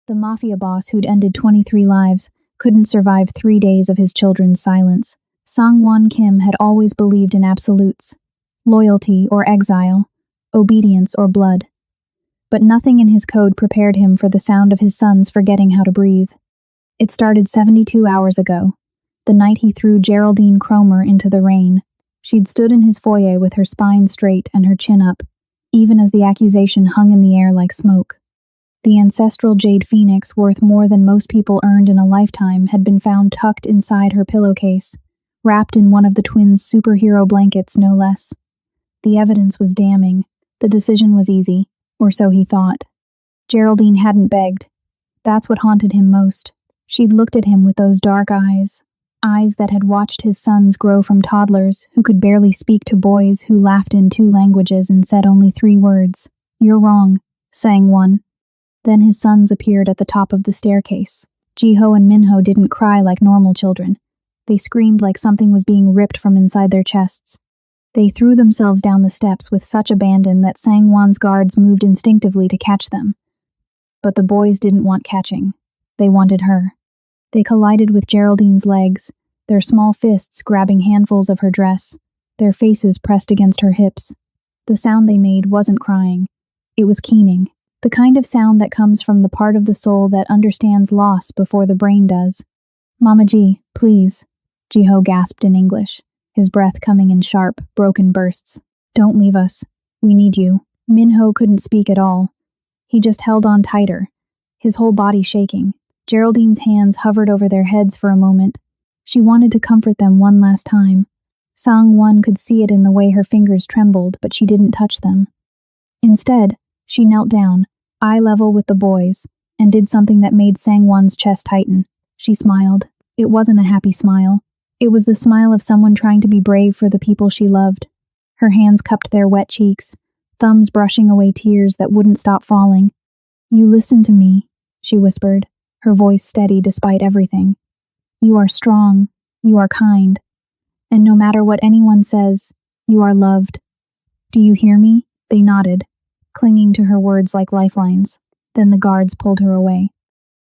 The Mafia boss who'd ended 23 lives couldn't survive 3 days of his children's silence. Sang-won Kim had always believed in absolutes, loyalty or exile, obedience or blood. But nothing in his code prepared him for the sound of his sons forgetting how to breathe. It started 72 hours ago, the night he threw Geraldine Cromer into the rain. She'd stood in his foyer with her spine straight and her chin up, even as the accusation hung in the air like smoke. The ancestral jade phoenix, worth more than most people earned in a lifetime, had been found tucked inside her pillowcase, wrapped in one of the twins' superhero blankets, no less. The evidence was damning. The decision was easy, or so he thought. Geraldine hadn't begged. That's what haunted him most. She'd looked at him with those dark eyes that had watched his sons grow from toddlers who could barely speak to boys who laughed in 2 languages and said only 3 words. "You're wrong," sang one. Then his sons appeared at the top of the staircase. Jiho and Minho didn't cry like normal children. They screamed like something was being ripped from inside their chests. They threw themselves down the steps with such abandon that Sang-won's guards moved instinctively to catch them. But the boys didn't want catching. They wanted her. They collided with Geraldine's legs, their small fists grabbing handfuls of her dress, their faces pressed against her hips. The sound they made wasn't crying. It was keening, the kind of sound that comes from the part of the soul that understands loss before the brain does. "Mama Ji, please," Jiho gasped in English, his breath coming in sharp, broken bursts. "Don't leave us. We need you." Minho couldn't speak at all. He just held on tighter, his whole body shaking. Geraldine's hands hovered over their heads for a moment. She wanted to comfort them one last time. Sang-won could see it in the way her fingers trembled, but she didn't touch them. Instead, she knelt down, eye level with the boys, and did something that made Sang-won's chest tighten. She smiled. It wasn't a happy smile. It was the smile of someone trying to be brave for the people she loved. Her hands cupped their wet cheeks, thumbs brushing away tears that wouldn't stop falling. "You listen to me," she whispered, her voice steady despite everything. "You are strong, you are kind, and no matter what anyone says, you are loved. Do you hear me?" They nodded, clinging to her words like lifelines. Then the guards pulled her away.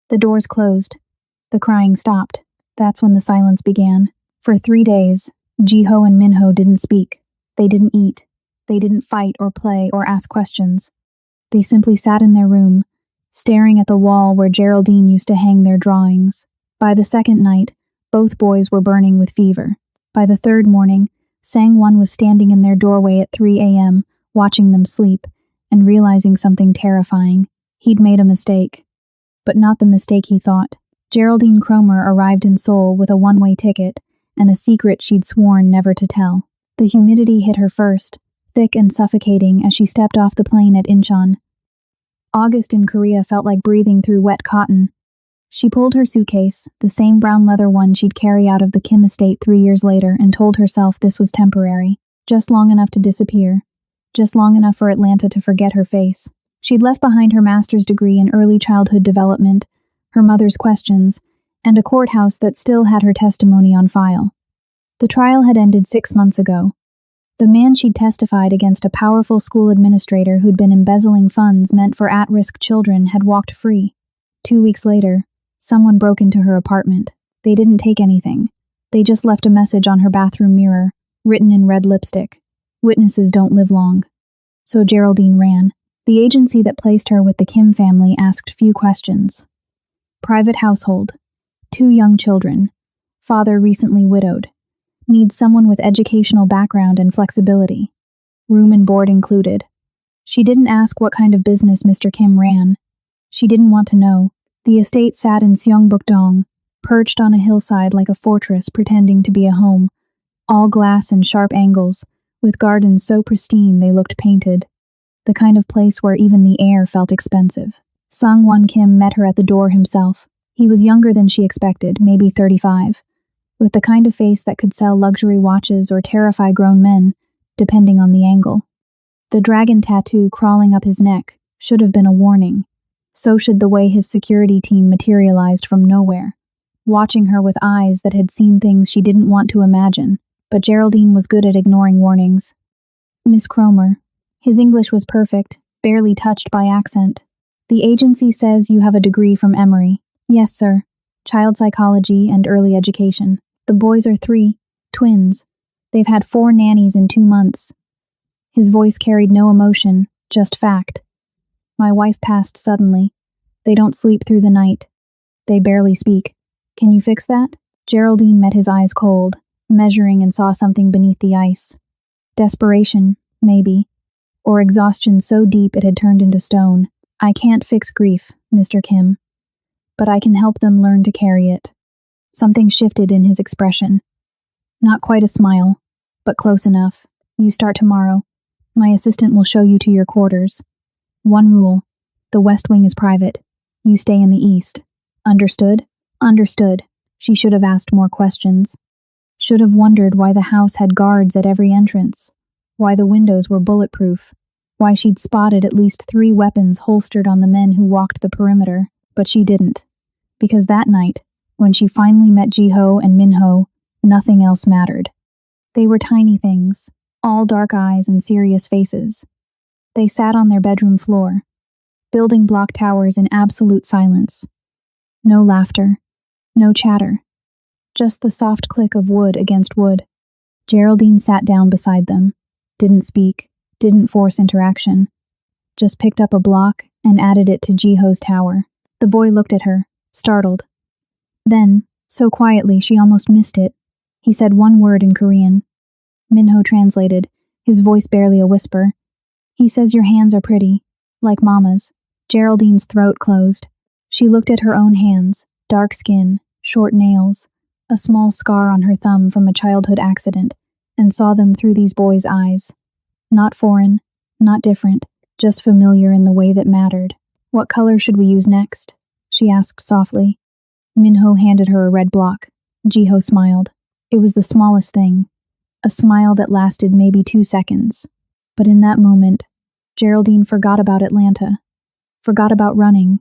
The doors closed. The crying stopped. That's when the silence began. For 3 days, Jiho and Minho didn't speak. They didn't eat. They didn't fight or play or ask questions. They simply sat in their room, staring at the wall where Geraldine used to hang their drawings. By the second night, both boys were burning with fever. By the third morning, Sang-won was standing in their doorway at 3 a.m., watching them sleep, and realizing something terrifying. He'd made a mistake. But not the mistake he thought. Geraldine Cromer arrived in Seoul with a one-way ticket, and a secret she'd sworn never to tell. The humidity hit her first, thick and suffocating as she stepped off the plane at Incheon. August in Korea felt like breathing through wet cotton. She pulled her suitcase, the same brown leather one she'd carry out of the Kim estate 3 years later, and told herself this was temporary, just long enough to disappear, just long enough for Atlanta to forget her face. She'd left behind her master's degree in early childhood development, her mother's questions, and a courthouse that still had her testimony on file. The trial had ended 6 months ago. The man she'd testified against, a powerful school administrator who'd been embezzling funds meant for at-risk children, had walked free. 2 weeks later, someone broke into her apartment. They didn't take anything. They just left a message on her bathroom mirror, written in red lipstick. "Witnesses don't live long." So Geraldine ran. The agency that placed her with the Kim family asked few questions. Private household. 2 young children. Father recently widowed. Needs someone with educational background and flexibility. Room and board included. She didn't ask what kind of business Mr. Kim ran. She didn't want to know. The estate sat in Seongbuk-dong, perched on a hillside like a fortress pretending to be a home, all glass and sharp angles, with gardens so pristine they looked painted. The kind of place where even the air felt expensive. Sang-won Kim met her at the door himself. He was younger than she expected, maybe 35. With the kind of face that could sell luxury watches or terrify grown men, depending on the angle. The dragon tattoo crawling up his neck should have been a warning. So should the way his security team materialized from nowhere, watching her with eyes that had seen things she didn't want to imagine. But Geraldine was good at ignoring warnings. "Miss Cromer." His English was perfect, barely touched by accent. The agency says you have a degree from Emory. Yes, sir. Child psychology and early education. The boys are 3, twins. They've had 4 nannies in 2 months. His voice carried no emotion, just fact. My wife passed suddenly. They don't sleep through the night. They barely speak. Can you fix that? Geraldine met his eyes cold, measuring and saw something beneath the ice. Desperation, maybe. Or exhaustion so deep it had turned into stone. I can't fix grief, Mr. Kim. But I can help them learn to carry it. Something shifted in his expression. Not quite a smile, but close enough. You start tomorrow. My assistant will show you to your quarters. One rule. The West Wing is private. You stay in the East. Understood? Understood. She should have asked more questions. Should have wondered why the house had guards at every entrance. Why the windows were bulletproof. Why she'd spotted at least 3 weapons holstered on the men who walked the perimeter. But she didn't. Because that night, when she finally met Jiho and Minho, nothing else mattered. They were tiny things, all dark eyes and serious faces. They sat on their bedroom floor, building block towers in absolute silence. No laughter, no chatter, just the soft click of wood against wood. Geraldine sat down beside them, didn't speak, didn't force interaction, just picked up a block and added it to Jiho's tower. The boy looked at her, startled. Then, so quietly she almost missed it, he said one word in Korean. Minho translated, his voice barely a whisper. He says your hands are pretty, like Mama's. Geraldine's throat closed. She looked at her own hands, dark skin, short nails, a small scar on her thumb from a childhood accident, and saw them through these boys' eyes. Not foreign, not different, just familiar in the way that mattered. What color should we use next? She asked softly. Minho handed her a red block. Jiho smiled. It was the smallest thing. A smile that lasted maybe 2 seconds. But in that moment, Geraldine forgot about Atlanta. Forgot about running.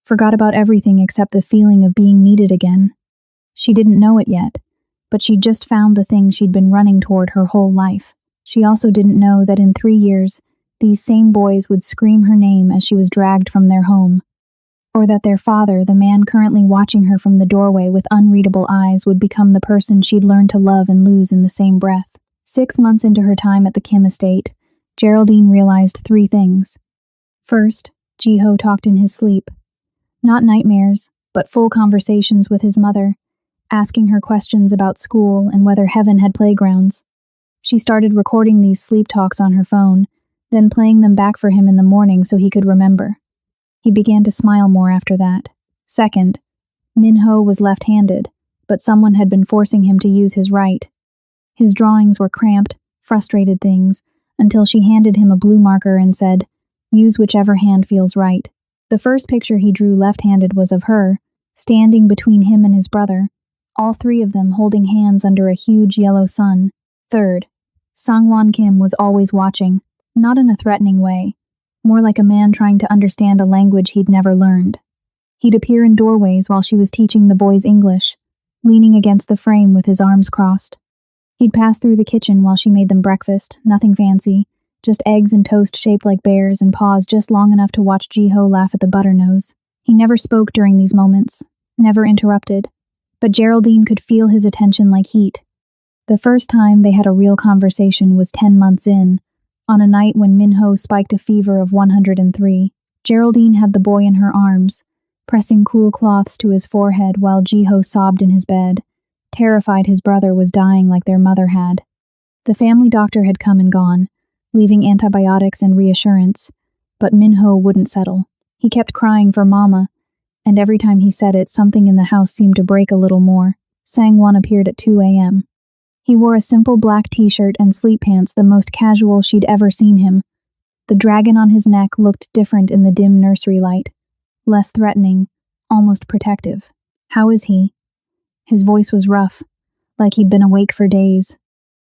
Forgot about everything except the feeling of being needed again. She didn't know it yet, but she'd just found the thing she'd been running toward her whole life. She also didn't know that in 3 years, these same boys would scream her name as she was dragged from their home. Or that their father, the man currently watching her from the doorway with unreadable eyes, would become the person she'd learned to love and lose in the same breath. 6 months into her time at the Kim estate, Geraldine realized 3 things. First, Jiho talked in his sleep. Not nightmares, but full conversations with his mother, asking her questions about school and whether heaven had playgrounds. She started recording these sleep talks on her phone, then playing them back for him in the morning so he could remember. He began to smile more after that. Second, Minho was left-handed, but someone had been forcing him to use his right. His drawings were cramped, frustrated things, until she handed him a blue marker and said, "Use whichever hand feels right." The first picture he drew left-handed was of her, standing between him and his brother, all 3 of them holding hands under a huge yellow sun. Third, Sangwon Kim was always watching, not in a threatening way, more like a man trying to understand a language he'd never learned. He'd appear in doorways while she was teaching the boys English, leaning against the frame with his arms crossed. He'd pass through the kitchen while she made them breakfast, nothing fancy, just eggs and toast shaped like bears, and pause just long enough to watch Jiho laugh at the butternose. He never spoke during these moments, never interrupted, but Geraldine could feel his attention like heat. The first time they had a real conversation was 10 months in, on a night when Minho spiked a fever of 103. Geraldine had the boy in her arms, pressing cool cloths to his forehead while Jiho sobbed in his bed, terrified his brother was dying like their mother had. The family doctor had come and gone, leaving antibiotics and reassurance, but Minho wouldn't settle. He kept crying for Mama, and every time he said it, something in the house seemed to break a little more. Sangwon appeared at 2 a.m. He wore a simple black t-shirt and sleep pants, the most casual she'd ever seen him. The dragon on his neck looked different in the dim nursery light, less threatening, almost protective. "How is he?" His voice was rough, like he'd been awake for days.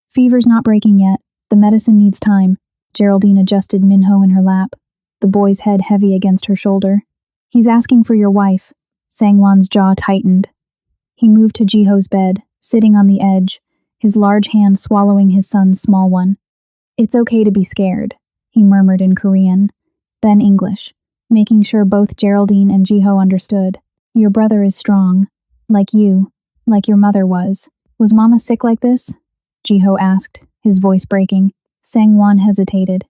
"Fever's not breaking yet. The medicine needs time." Geraldine adjusted Minho in her lap, the boy's head heavy against her shoulder. "He's asking for your wife." Sangwon's jaw tightened. He moved to Jiho's bed, sitting on the edge, his large hand swallowing his son's small one. "It's okay to be scared," he murmured in Korean, then English. making sure both Geraldine and Jiho understood. Your brother is strong. Like you. Like your mother was. Was Mama sick like this? Jiho asked, his voice breaking. Sang-won hesitated.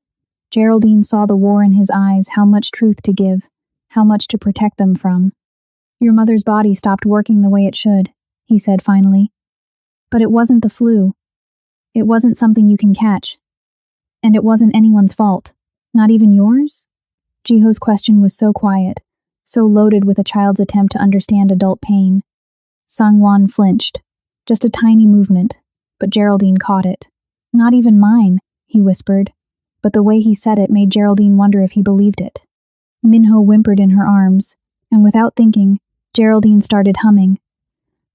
Geraldine saw the war in his eyes, how much truth to give, how much to protect them from. Your mother's body stopped working the way it should, he said finally. But it wasn't the flu. It wasn't something you can catch. And it wasn't anyone's fault. Not even yours? Jiho's question was so quiet, so loaded with a child's attempt to understand adult pain. Sang-won flinched. Just a tiny movement, but Geraldine caught it. Not even mine, he whispered, but the way he said it made Geraldine wonder if he believed it. Minho whimpered in her arms, and without thinking, Geraldine started humming.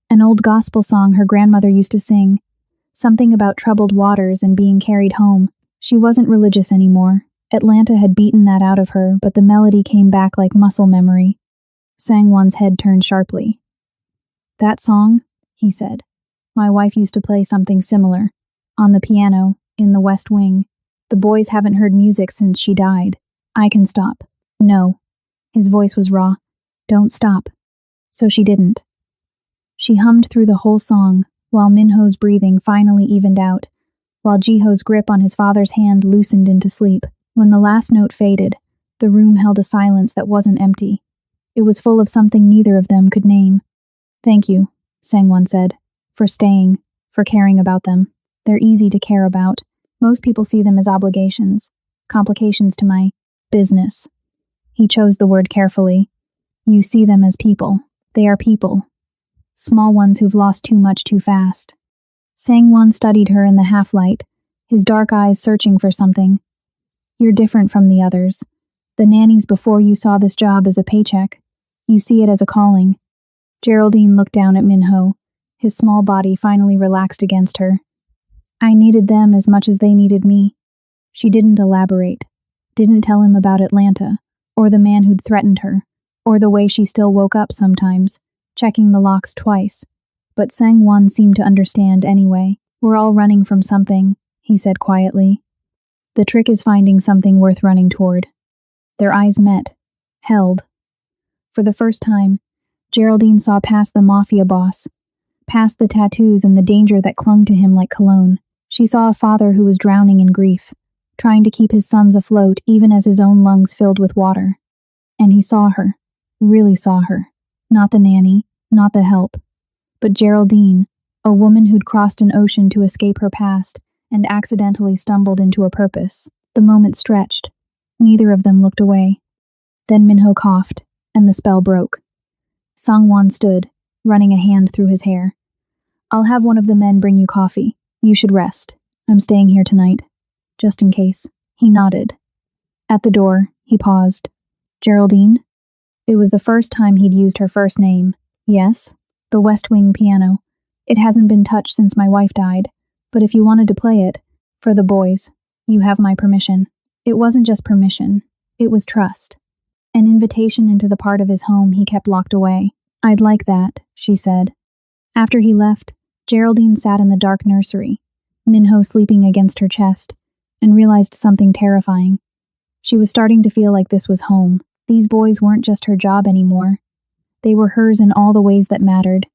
An old gospel song her grandmother used to sing, something about troubled waters and being carried home. She wasn't religious anymore. Atlanta had beaten that out of her, but the melody came back like muscle memory. Sang-won's head turned sharply. That song, he said. My wife used to play something similar. On the piano, in the West Wing. The boys haven't heard music since she died. I can stop. No. His voice was raw. Don't stop. So she didn't. She hummed through the whole song, while Minho's breathing finally evened out, while Jiho's grip on his father's hand loosened into sleep. When the last note faded, the room held a silence that wasn't empty. It was full of something neither of them could name. Thank you, Sang-won said, for staying, for caring about them. They're easy to care about. Most people see them as obligations, complications to my business. He chose the word carefully. You see them as people. They are people. Small ones who've lost too much too fast. Sang-won studied her in the half-light, his dark eyes searching for something. You're different from the others. The nannies before you saw this job as a paycheck. You see it as a calling. Geraldine looked down at Minho, his small body finally relaxed against her. I needed them as much as they needed me. She didn't elaborate, didn't tell him about Atlanta, or the man who'd threatened her, or the way she still woke up sometimes, checking the locks twice. But Sang-won seemed to understand anyway. We're all running from something, he said quietly. The trick is finding something worth running toward. Their eyes met, held. For the first time, Geraldine saw past the Mafia boss, past the tattoos and the danger that clung to him like cologne. She saw a father who was drowning in grief, trying to keep his sons afloat even as his own lungs filled with water. And he saw her, really saw her. Not the nanny, not the help, but Geraldine, a woman who'd crossed an ocean to escape her past and accidentally stumbled into a purpose. The moment stretched. Neither of them looked away. Then Minho coughed, and the spell broke. Sang-won stood, running a hand through his hair. I'll have one of the men bring you coffee. You should rest. I'm staying here tonight. Just in case. He nodded. At the door, he paused. Geraldine? It was the first time he'd used her first name. Yes, the West Wing piano. It hasn't been touched since my wife died, but if you wanted to play it, for the boys, you have my permission. It wasn't just permission, it was trust. An invitation into the part of his home he kept locked away. I'd like that, she said. After he left, Geraldine sat in the dark nursery, Minho sleeping against her chest, and realized something terrifying. She was starting to feel like this was home. These boys weren't just her job anymore. They were hers in all the ways that mattered.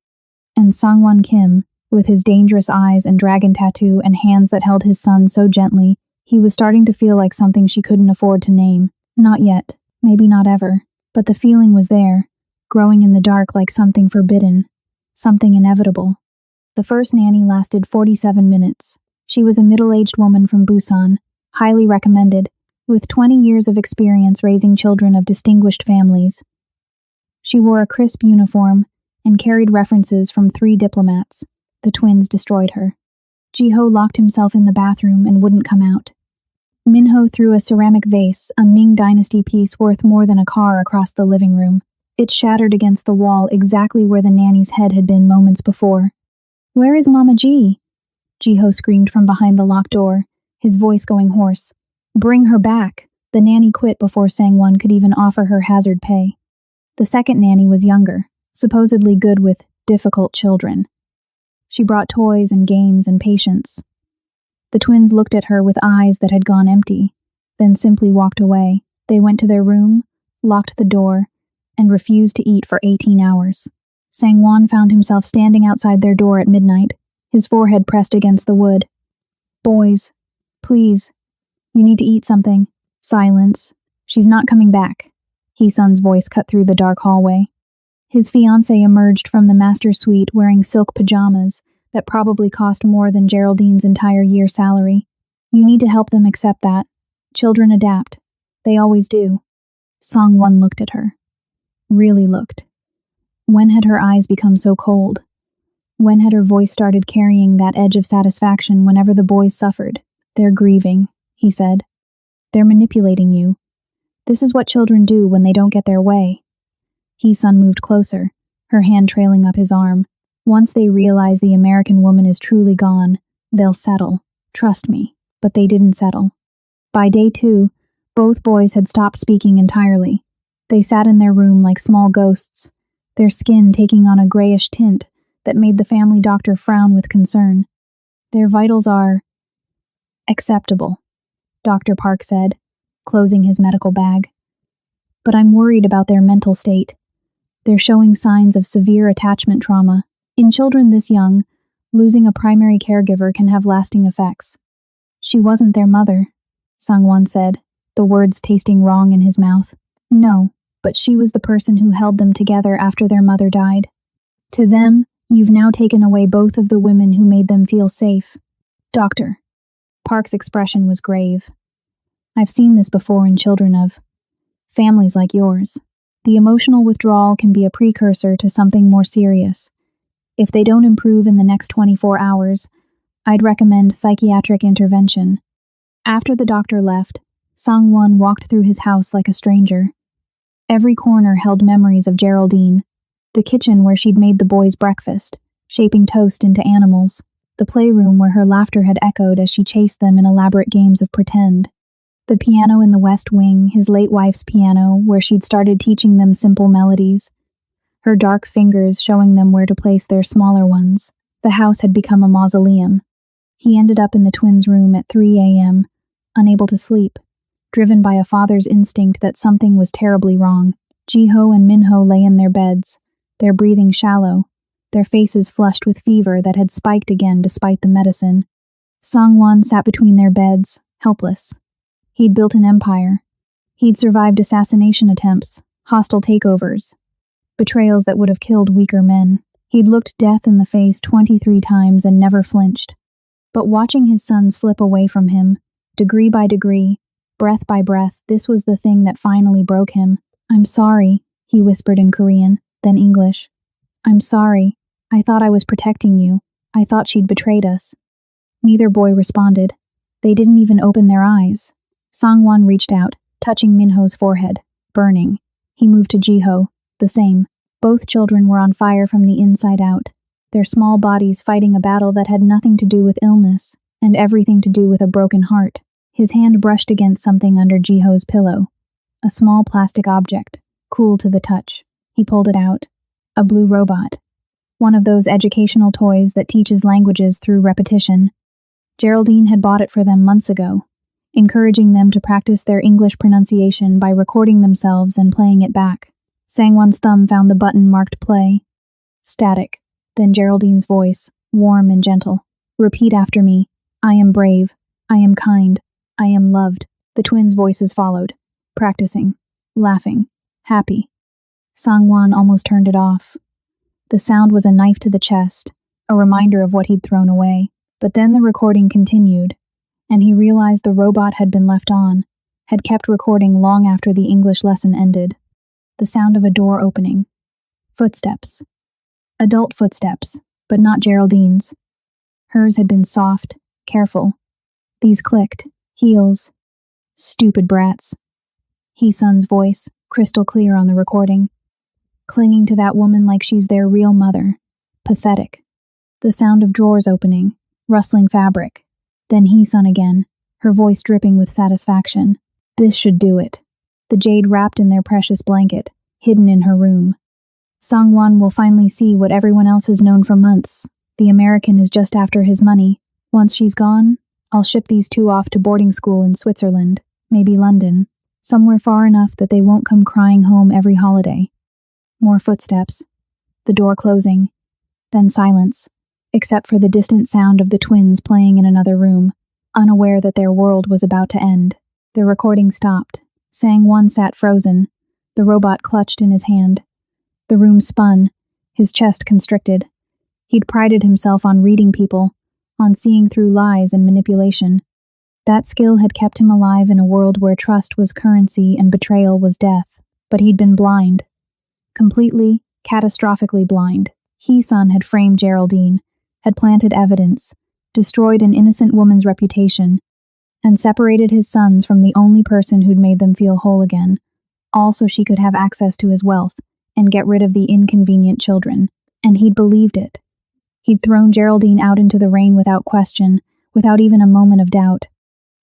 And Sang-won Kim, with his dangerous eyes and dragon tattoo and hands that held his son so gently, he was starting to feel like something she couldn't afford to name. Not yet, maybe not ever, but the feeling was there, growing in the dark like something forbidden, something inevitable. The first nanny lasted 47 minutes. She was a middle-aged woman from Busan, highly recommended, with 20 years of experience raising children of distinguished families. She wore a crisp uniform and carried references from 3 diplomats. The twins destroyed her. Jiho locked himself in the bathroom and wouldn't come out. Minho threw a ceramic vase, a Ming Dynasty piece worth more than a car, across the living room. It shattered against the wall exactly where the nanny's head had been moments before. Where is Mama G? Jiho screamed from behind the locked door, his voice going hoarse. Bring her back. The nanny quit before Sang-won could even offer her hazard pay. The second nanny was younger, supposedly good with difficult children. She brought toys and games and patience. The twins looked at her with eyes that had gone empty, then simply walked away. They went to their room, locked the door, and refused to eat for 18 hours. Sangwon found himself standing outside their door at midnight, his forehead pressed against the wood. "Boys, please, you need to eat something." Silence. "She's not coming back." Hee-sun's voice cut through the dark hallway. His fiancée emerged from the master suite wearing silk pajamas that probably cost more than Geraldine's entire year's salary. "You need to help them accept that. Children adapt. They always do." Sangwon looked at her. Really looked. When had her eyes become so cold? When had her voice started carrying that edge of satisfaction whenever the boys suffered? "They're grieving," he said. "They're manipulating you. This is what children do when they don't get their way." Hee-sun moved closer, her hand trailing up his arm. "Once they realize the American woman is truly gone, they'll settle. Trust me." But they didn't settle. By day 2, both boys had stopped speaking entirely. They sat in their room like small ghosts, their skin taking on a grayish tint that made the family doctor frown with concern. "Their vitals are acceptable," Dr. Park said, closing his medical bag. "But I'm worried about their mental state. They're showing signs of severe attachment trauma. In children this young, losing a primary caregiver can have lasting effects." "She wasn't their mother," Sangwon said, the words tasting wrong in his mouth. "No, but she was the person who held them together after their mother died. To them, you've now taken away both of the women who made them feel safe." "Doctor." Park's expression was grave. "I've seen this before in children of families like yours. The emotional withdrawal can be a precursor to something more serious. If they don't improve in the next 24 hours, I'd recommend psychiatric intervention." After the doctor left, Sangwon walked through his house like a stranger. Every corner held memories of Geraldine. The kitchen where she'd made the boys breakfast, shaping toast into animals. The playroom where her laughter had echoed as she chased them in elaborate games of pretend. The piano in the West Wing, his late wife's piano, where she'd started teaching them simple melodies. Her dark fingers showing them where to place their smaller ones. The house had become a mausoleum. He ended up in the twins' room at 3 a.m., unable to sleep, driven by a father's instinct that something was terribly wrong. Jiho and Minho lay in their beds, their breathing shallow, their faces flushed with fever that had spiked again despite the medicine. Sangwon sat between their beds, helpless. He'd built an empire. He'd survived assassination attempts, hostile takeovers, betrayals that would have killed weaker men. He'd looked death in the face 23 times and never flinched. But watching his son slip away from him, degree by degree, breath by breath, this was the thing that finally broke him. "I'm sorry," he whispered in Korean, then English. "I'm sorry. I thought I was protecting you. I thought she'd betrayed us." Neither boy responded. They didn't even open their eyes. Sangwon reached out, touching Minho's forehead, burning. He moved to Jiho, the same. Both children were on fire from the inside out, their small bodies fighting a battle that had nothing to do with illness, and everything to do with a broken heart. His hand brushed against something under Jiho's pillow. A small plastic object, cool to the touch. He pulled it out. A blue robot. One of those educational toys that teaches languages through repetition. Geraldine had bought it for them months ago, encouraging them to practice their English pronunciation by recording themselves and playing it back. Sangwon's thumb found the button marked play. Static. Then Geraldine's voice, warm and gentle. "Repeat after me. I am brave. I am kind. I am loved." The twins' voices followed, practicing, laughing, happy. Sangwon almost turned it off. The sound was a knife to the chest, a reminder of what he'd thrown away. But then the recording continued, and he realized the robot had been left on, had kept recording long after the English lesson ended. The sound of a door opening. Footsteps. Adult footsteps, but not Geraldine's. Hers had been soft, careful. These clicked. Heels. Stupid brats. Hee-sun's voice, crystal clear on the recording. Clinging to that woman like she's their real mother. Pathetic. The sound of drawers opening, rustling fabric. Then Hee-sun again, her voice dripping with satisfaction. This should do it. The jade wrapped in their precious blanket, hidden in her room. Sangwon will finally see what everyone else has known for months. The American is just after his money. Once she's gone, I'll ship these two off to boarding school in Switzerland, maybe London. somewhere far enough that they won't come crying home every holiday. More footsteps, the door closing, then silence, except for the distant sound of the twins playing in another room, unaware that their world was about to end. The recording stopped. Sang-won sat frozen, the robot clutched in his hand. The room spun, his chest constricted. He'd prided himself on reading people, on seeing through lies and manipulation. That skill had kept him alive in a world where trust was currency and betrayal was death. But he'd been blind. Completely, catastrophically blind. Hee-sun had framed Geraldine, had planted evidence, destroyed an innocent woman's reputation, and separated his sons from the only person who'd made them feel whole again, all so she could have access to his wealth and get rid of the inconvenient children. And he'd believed it. He'd thrown Geraldine out into the rain without question, without even a moment of doubt.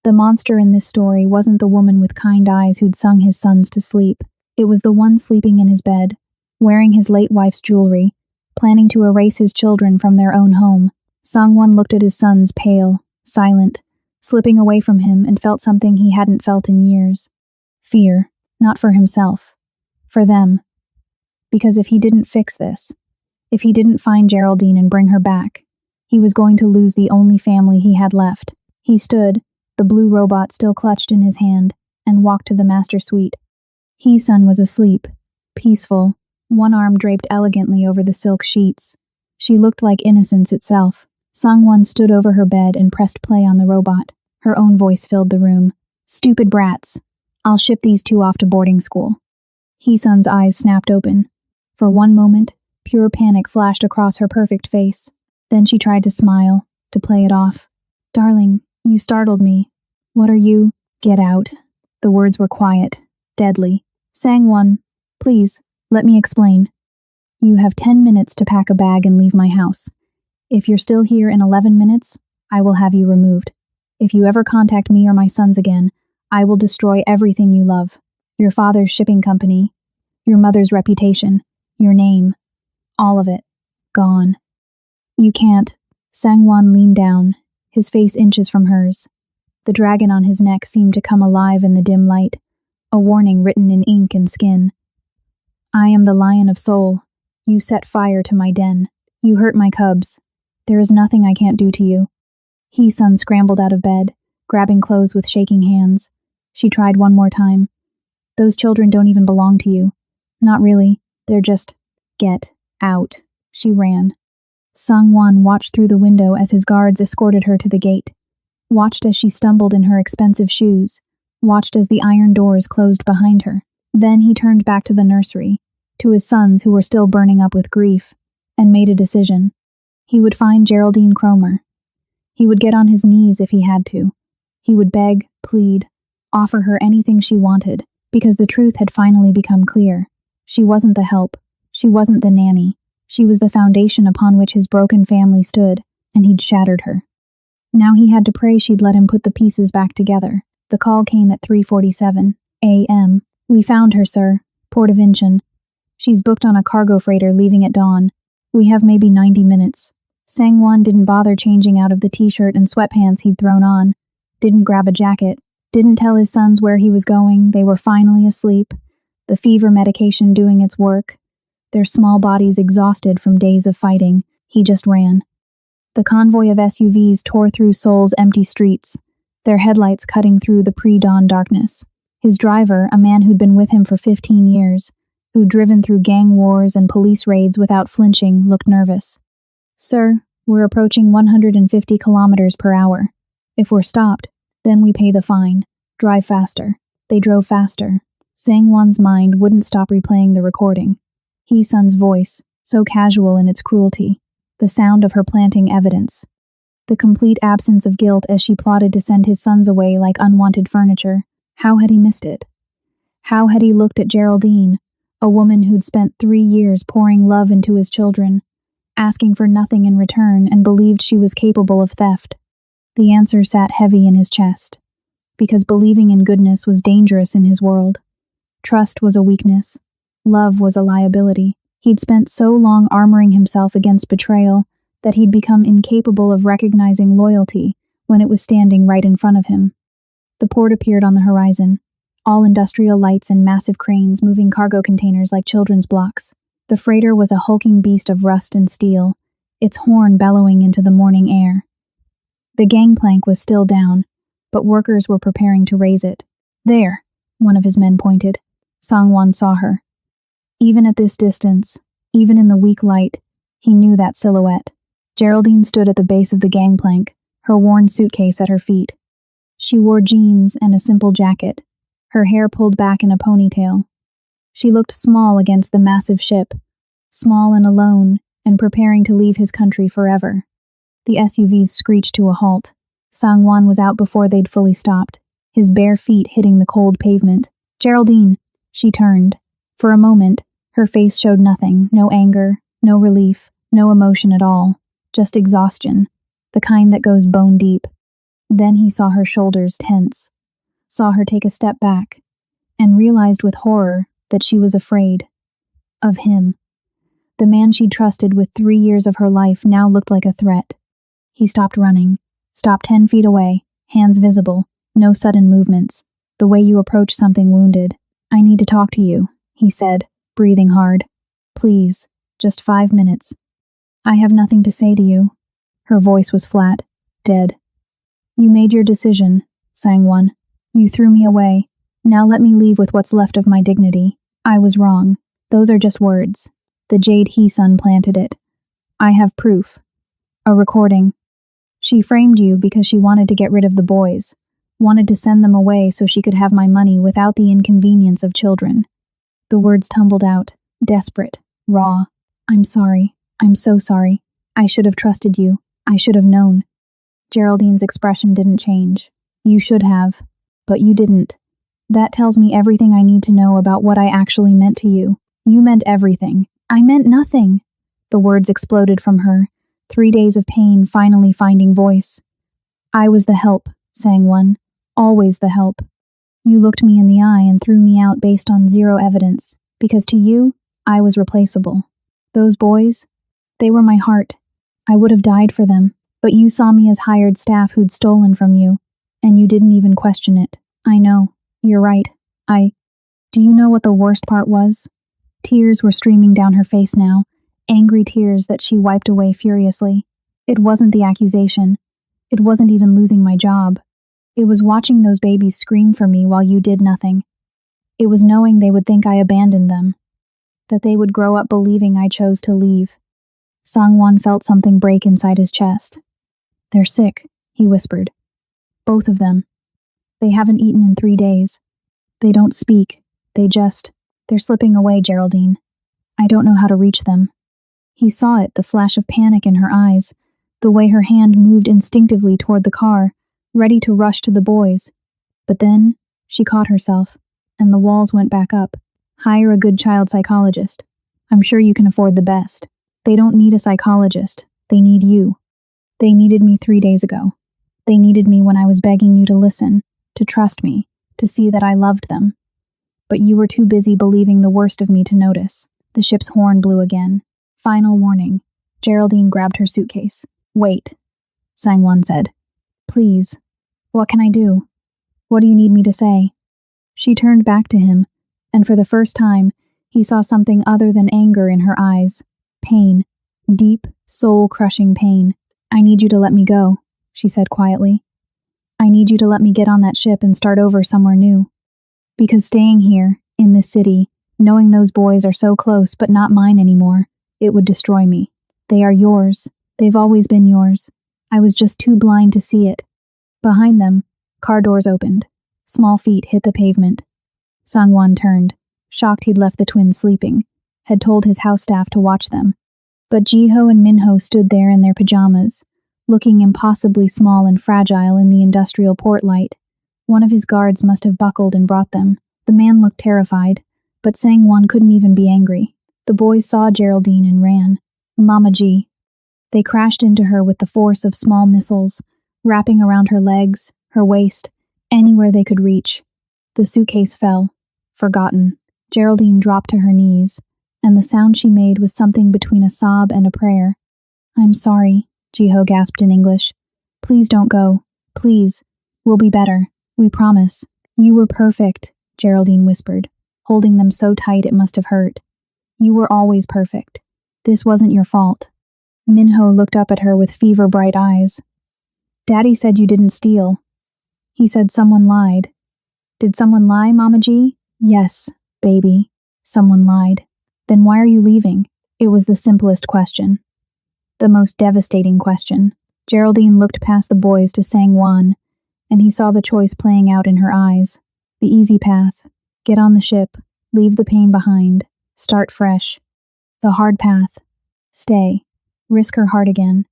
The monster in this story wasn't the woman with kind eyes who'd sung his sons to sleep. It was the one sleeping in his bed, wearing his late wife's jewelry, planning to erase his children from their own home. Sang-won looked at his sons, pale, silent, slipping away from him, and felt something he hadn't felt in years. Fear, not for himself, for them. Because if he didn't fix this, if he didn't find Geraldine and bring her back, he was going to lose the only family he had left. He stood, the blue robot still clutched in his hand, and walked to the master suite. Hee-sun was asleep, peaceful, one arm draped elegantly over the silk sheets. She looked like innocence itself. Sang-won stood over her bed and pressed play on the robot. Her own voice filled the room. "Stupid brats. I'll ship these two off to boarding school." Hee-sun's eyes snapped open. For one moment, pure panic flashed across her perfect face. Then she tried to smile, to play it off. "Darling, you startled me. What are you?" "Get out." The words were quiet, deadly. "Sang-won, please, let me explain. You have 10 minutes to pack a bag and leave my house. If you're still here in 11 minutes, I will have you removed. If you ever contact me or my sons again, I will destroy everything you love. Your father's shipping company, your mother's reputation, your name, all of it, gone." "You can't." Sang-won leaned down, his face inches from hers. The dragon on his neck seemed to come alive in the dim light, a warning written in ink and skin. "I am the Lion of Soul. You set fire to my den. You hurt my cubs. There is nothing I can't do to you." Hee-sun scrambled out of bed, grabbing clothes with shaking hands. She tried one more time. "Those children don't even belong to you. Not really. They're just... Get out." She ran. Sang-won watched through the window as his guards escorted her to the gate. Watched as she stumbled in her expensive shoes. Watched as the iron doors closed behind her. Then he turned back to the nursery, to his sons who were still burning up with grief, and made a decision. He would find Geraldine Cromer. He would get on his knees if he had to. He would beg, plead, offer her anything she wanted, because the truth had finally become clear. She wasn't the help. She wasn't the nanny. She was the foundation upon which his broken family stood, and he'd shattered her. Now he had to pray she'd let him put the pieces back together. The call came at 3:47 a.m. "We found her, sir. Port of Incheon. She's booked on a cargo freighter leaving at dawn. We have maybe 90 minutes. Sang-won didn't bother changing out of the t-shirt and sweatpants he'd thrown on. Didn't grab a jacket. Didn't tell his sons where he was going. They were finally asleep. The fever medication doing its work. Their small bodies exhausted from days of fighting. He just ran. The convoy of SUVs tore through Seoul's empty streets, their headlights cutting through the pre-dawn darkness. His driver, a man who'd been with him for 15 years, who'd driven through gang wars and police raids without flinching, looked nervous. "Sir, we're approaching 150 kilometers per hour. If we're stopped, then we pay the fine. Drive faster." They drove faster. Sang-won's mind wouldn't stop replaying the recording. Hee-sun's voice, so casual in its cruelty. The sound of her planting evidence. The complete absence of guilt as she plotted to send his sons away like unwanted furniture. How had he missed it? How had he looked at Geraldine, a woman who'd spent 3 years pouring love into his children, asking for nothing in return, and believed she was capable of theft? The answer sat heavy in his chest, because believing in goodness was dangerous in his world. Trust was a weakness. Love was a liability. He'd spent so long armoring himself against betrayal that he'd become incapable of recognizing loyalty when it was standing right in front of him. The port appeared on the horizon, all industrial lights and massive cranes moving cargo containers like children's blocks. The freighter was a hulking beast of rust and steel, its horn bellowing into the morning air. The gangplank was still down, but workers were preparing to raise it. There, one of his men pointed. Sangwon saw her. Even at this distance, even in the weak light, he knew that silhouette. Geraldine stood at the base of the gangplank, her worn suitcase at her feet. She wore jeans and a simple jacket, her hair pulled back in a ponytail. She looked small against the massive ship, small and alone, and preparing to leave his country forever. The SUVs screeched to a halt. Sangwon was out before they'd fully stopped, his bare feet hitting the cold pavement. Geraldine! She turned. For a moment, her face showed nothing, no anger, no relief, no emotion at all, just exhaustion, the kind that goes bone deep. Then he saw her shoulders tense, saw her take a step back, and realized with horror that she was afraid. Of him. The man she'd trusted with 3 years of her life now looked like a threat. He stopped running, stopped 10 feet away, hands visible, no sudden movements, the way you approach something wounded. I need to talk to you, he said, breathing hard. Please, just 5 minutes. I have nothing to say to you. Her voice was flat, dead. You made your decision, Sangwon. You threw me away. Now let me leave with what's left of my dignity. I was wrong. Those are just words. The jade He-sun planted it. I have proof. A recording. She framed you because she wanted to get rid of the boys, wanted to send them away so she could have my money without the inconvenience of children. The words tumbled out, desperate, raw. I'm sorry. I'm so sorry. I should have trusted you. I should have known. Geraldine's expression didn't change. You should have. But you didn't. That tells me everything I need to know about what I actually meant to you. You meant everything. I meant nothing. The words exploded from her, 3 days of pain finally finding voice. I was the help, Sangwon. Always the help. You looked me in the eye and threw me out based on zero evidence, because to you, I was replaceable. Those boys, they were my heart. I would have died for them, but you saw me as hired staff who'd stolen from you, and you didn't even question it. I know. You're right. Do you know what the worst part was? Tears were streaming down her face now, angry tears that she wiped away furiously. It wasn't the accusation. It wasn't even losing my job. It was watching those babies scream for me while you did nothing. It was knowing they would think I abandoned them, that they would grow up believing I chose to leave. Sangwon felt something break inside his chest. They're sick, he whispered. Both of them. They haven't eaten in 3 days. They don't speak. They're slipping away, Geraldine. I don't know how to reach them. He saw it, the flash of panic in her eyes, the way her hand moved instinctively toward the car, ready to rush to the boys. But then, she caught herself, and the walls went back up. Hire a good child psychologist. I'm sure you can afford the best. They don't need a psychologist. They need you. They needed me 3 days ago. They needed me when I was begging you to listen, to trust me, to see that I loved them. But you were too busy believing the worst of me to notice. The ship's horn blew again. Final warning. Geraldine grabbed her suitcase. Wait, Sangwon said. Please. What can I do? What do you need me to say? She turned back to him, and for the first time, he saw something other than anger in her eyes. Pain. Deep, soul-crushing pain. I need you to let me go, she said quietly. I need you to let me get on that ship and start over somewhere new. Because staying here, in this city, knowing those boys are so close but not mine anymore, it would destroy me. They are yours. They've always been yours. I was just too blind to see it. Behind them, car doors opened. Small feet hit the pavement. Sangwon turned, shocked he'd left the twins sleeping, had told his house staff to watch them. But Jiho and Minho stood there in their pajamas, looking impossibly small and fragile in the industrial port light. One of his guards must have buckled and brought them. The man looked terrified, but Sangwon couldn't even be angry. The boys saw Geraldine and ran. Mama G. They crashed into her with the force of small missiles, wrapping around her legs, her waist, anywhere they could reach. The suitcase fell, forgotten. Geraldine dropped to her knees, and the sound she made was something between a sob and a prayer. I'm sorry, Jiho gasped in English. Please don't go. Please. We'll be better. We promise. You were perfect. Geraldine whispered, holding them so tight it must have hurt. You were always perfect. This wasn't your fault. Minho looked up at her with fever-bright eyes. Daddy said you didn't steal. He said someone lied. Did someone lie, Mama G? Yes, baby. Someone lied. Then why are you leaving? It was the simplest question. The most devastating question. Geraldine looked past the boys to Sang-won, and he saw the choice playing out in her eyes. The easy path. Get on the ship. Leave the pain behind. Start fresh. The hard path. Stay. Risk her heart again.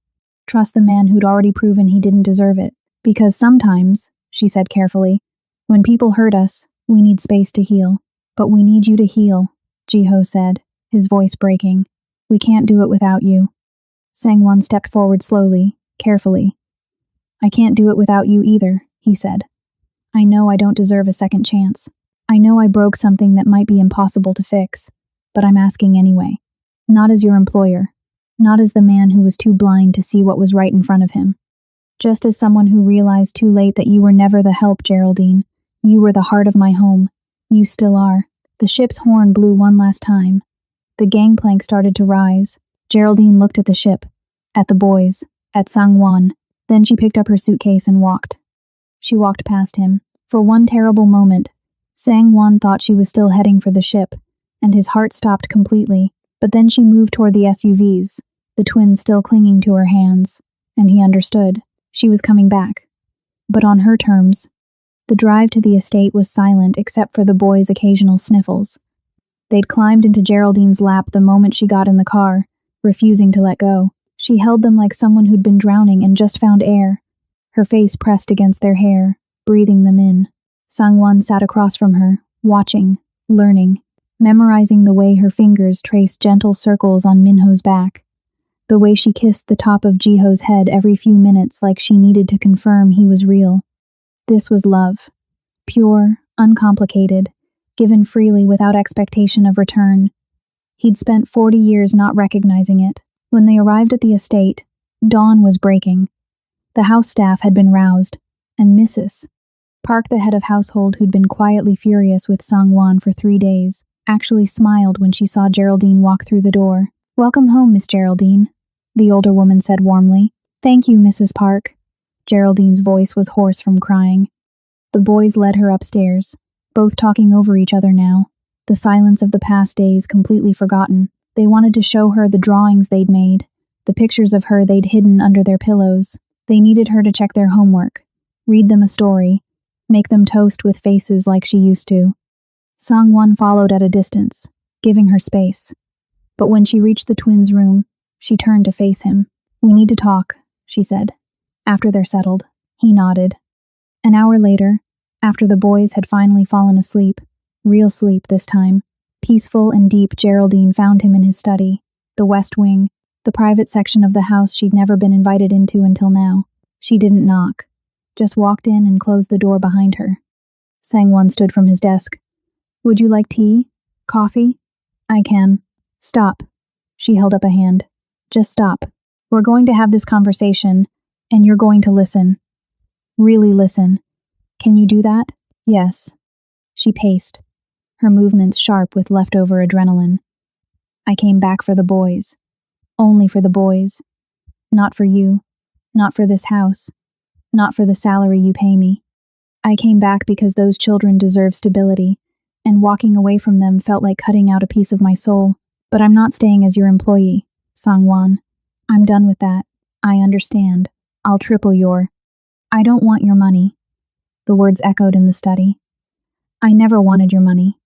Trust the man who'd already proven he didn't deserve it. Because sometimes, she said carefully, when people hurt us, we need space to heal. But we need you to heal, Ji-ho said, his voice breaking. We can't do it without you. Sang-won stepped forward slowly, carefully. I can't do it without you either, he said. I know I don't deserve a second chance. I know I broke something that might be impossible to fix, but I'm asking anyway. Not as your employer. Not as the man who was too blind to see what was right in front of him. Just as someone who realized too late that you were never the help, Geraldine. You were the heart of my home. You still are. The ship's horn blew one last time. The gangplank started to rise. Geraldine looked at the ship, at the boys, at Sang-won. Then she picked up her suitcase and walked. She walked past him. For one terrible moment, Sang-won thought she was still heading for the ship, and his heart stopped completely. But then she moved toward the SUVs, the twins still clinging to her hands, and he understood. She was coming back. But on her terms. The drive to the estate was silent except for the boys' occasional sniffles. They'd climbed into Geraldine's lap the moment she got in the car, refusing to let go. She held them like someone who'd been drowning and just found air, her face pressed against their hair, breathing them in. Sang-won sat across from her, watching, learning, memorizing the way her fingers traced gentle circles on Minho's back, the way she kissed the top of Ji-ho's head every few minutes like she needed to confirm he was real. This was love. Pure, uncomplicated, given freely without expectation of return. He'd spent 40 years not recognizing it. When they arrived at the estate, dawn was breaking. The house staff had been roused, and Mrs. Park, the head of household who'd been quietly furious with Sang-won for 3 days, actually smiled when she saw Geraldine walk through the door. Welcome home, Miss Geraldine, the older woman said warmly. Thank you, Mrs. Park. Geraldine's voice was hoarse from crying. The boys led her upstairs, both talking over each other now, the silence of the past days completely forgotten. They wanted to show her the drawings they'd made, the pictures of her they'd hidden under their pillows. They needed her to check their homework, read them a story, make them toast with faces like she used to. Sang-won followed at a distance, giving her space. But when she reached the twins' room, she turned to face him. We need to talk, she said. After they're settled. He nodded. An hour later, after the boys had finally fallen asleep, real sleep this time, peaceful and deep, Geraldine found him in his study, the West Wing, the private section of the house she'd never been invited into until now. She didn't knock, just walked in and closed the door behind her. Sang-won stood from his desk. Would you like tea? Coffee? I can. Stop. She held up a hand. Just stop. We're going to have this conversation, and you're going to listen. Really listen. Can you do that? Yes. She paced, her movements sharp with leftover adrenaline. I came back for the boys. Only for the boys. Not for you. Not for this house. Not for the salary you pay me. I came back because those children deserve stability, and walking away from them felt like cutting out a piece of my soul. But I'm not staying as your employee, Sang-won. I'm done with that. I understand. I'll triple your. I don't want your money. The words echoed in the study. I never wanted your money.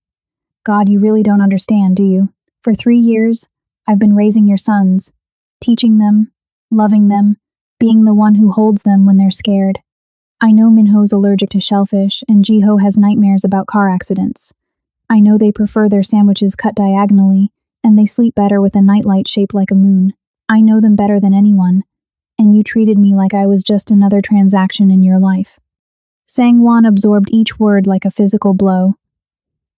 God, you really don't understand, do you? For 3 years, I've been raising your sons, teaching them, loving them, being the one who holds them when they're scared. I know Minho's allergic to shellfish, and Ji-ho has nightmares about car accidents. I know they prefer their sandwiches cut diagonally, and they sleep better with a nightlight shaped like a moon. I know them better than anyone, and you treated me like I was just another transaction in your life. Sang-won absorbed each word like a physical blow.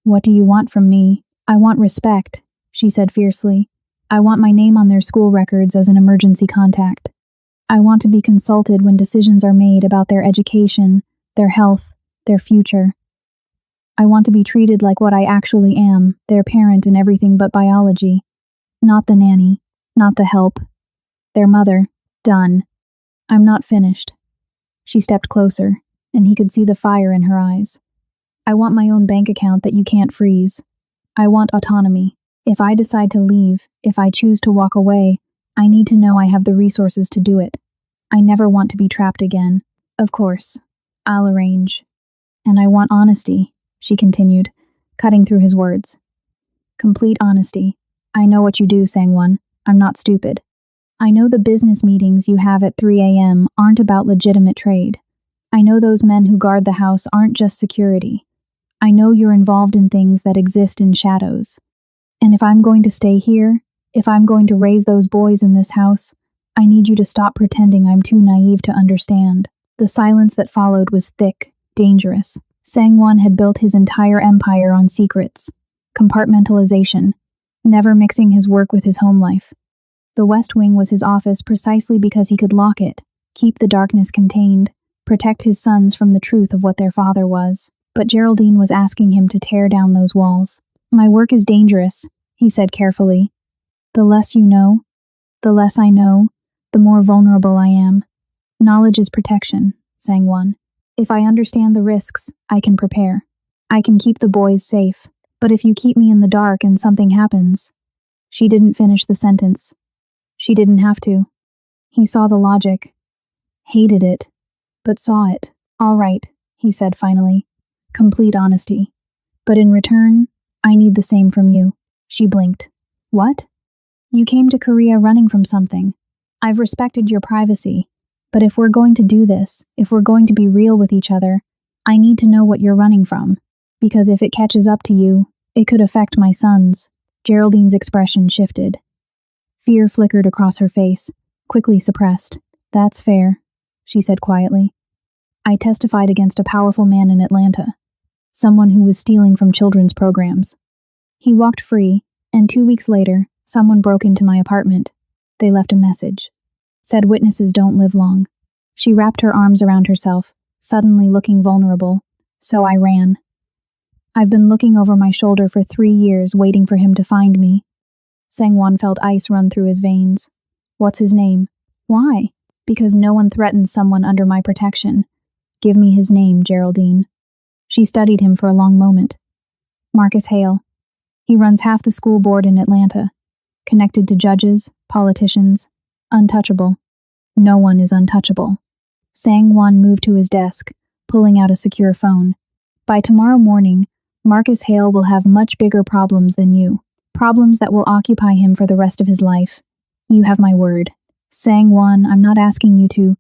What do you want from me? I want respect, she said fiercely. I want my name on their school records as an emergency contact. I want to be consulted when decisions are made about their education, their health, their future. I want to be treated like what I actually am, their parent in everything but biology. Not the nanny, not the help. Their mother. Done. I'm not finished. She stepped closer, and he could see the fire in her eyes. I want my own bank account that you can't freeze. I want autonomy. If I decide to leave, if I choose to walk away, I need to know I have the resources to do it. I never want to be trapped again. Of course. I'll arrange. And I want honesty, she continued, cutting through his words. Complete honesty. I know what you do, Sang-won. I'm not stupid. I know the business meetings you have at 3 a.m. aren't about legitimate trade. I know those men who guard the house aren't just security. I know you're involved in things that exist in shadows. And if I'm going to stay here, if I'm going to raise those boys in this house, I need you to stop pretending I'm too naive to understand. The silence that followed was thick, dangerous. Sang-won had built his entire empire on secrets, compartmentalization, never mixing his work with his home life. The West Wing was his office precisely because he could lock it, keep the darkness contained, protect his sons from the truth of what their father was. But Geraldine was asking him to tear down those walls. My work is dangerous, he said carefully. The less you know, the less I know, the more vulnerable I am. Knowledge is protection, Sang-won. If I understand the risks, I can prepare. I can keep the boys safe. But if you keep me in the dark and something happens... She didn't finish the sentence. She didn't have to. He saw the logic. Hated it. But saw it. All right, he said finally. Complete honesty. But in return, I need the same from you. She blinked. What? You came to Korea running from something. I've respected your privacy. But if we're going to do this, if we're going to be real with each other, I need to know what you're running from. Because if it catches up to you, it could affect my sons. Geraldine's expression shifted. Fear flickered across her face, quickly suppressed. That's fair, she said quietly. I testified against a powerful man in Atlanta. Someone who was stealing from children's programs. He walked free, and 2 weeks later, someone broke into my apartment. They left a message. Said witnesses don't live long. She wrapped her arms around herself, suddenly looking vulnerable. So I ran. I've been looking over my shoulder for 3 years, waiting for him to find me. Sang-won felt ice run through his veins. What's his name? Why? Because no one threatens someone under my protection. Give me his name, Geraldine. She studied him for a long moment. Marcus Hale. He runs half the school board in Atlanta. Connected to judges, politicians. Untouchable. No one is untouchable. Sang-won moved to his desk, pulling out a secure phone. By tomorrow morning, Marcus Hale will have much bigger problems than you. Problems that will occupy him for the rest of his life. You have my word. Sang-won, I'm not asking you to...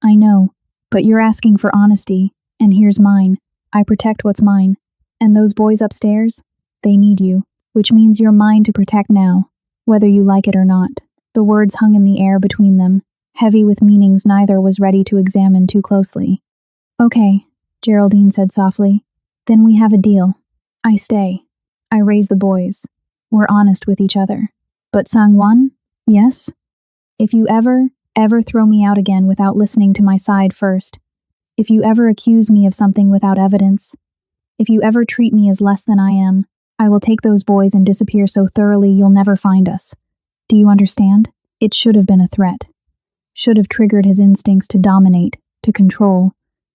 I know, but you're asking for honesty, and here's mine. I protect what's mine. And those boys upstairs? They need you, which means you're mine to protect now, whether you like it or not. The words hung in the air between them, heavy with meanings neither was ready to examine too closely. Okay, Geraldine said softly. Then we have a deal. I stay. I raise the boys. We're honest with each other. But Sang-won? Yes? If you ever throw me out again without listening to my side first, if you ever accuse me of something without evidence, if you ever treat me as less than I am, I will take those boys and disappear so thoroughly you'll never find us. Do you understand? It should have been a threat. Should have triggered his instincts to dominate, to control.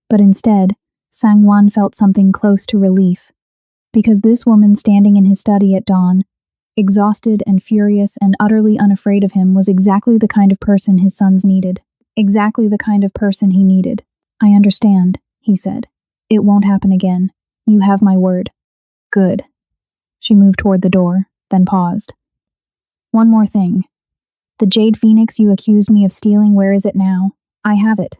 But instead, Sang-won felt something close to relief. Because this woman standing in his study at dawn, exhausted and furious and utterly unafraid of him, was exactly the kind of person his sons needed. Exactly the kind of person he needed. I understand, he said. It won't happen again. You have my word. Good. She moved toward the door, then paused. One more thing. The Jade Phoenix you accused me of stealing, where is it now? I have it.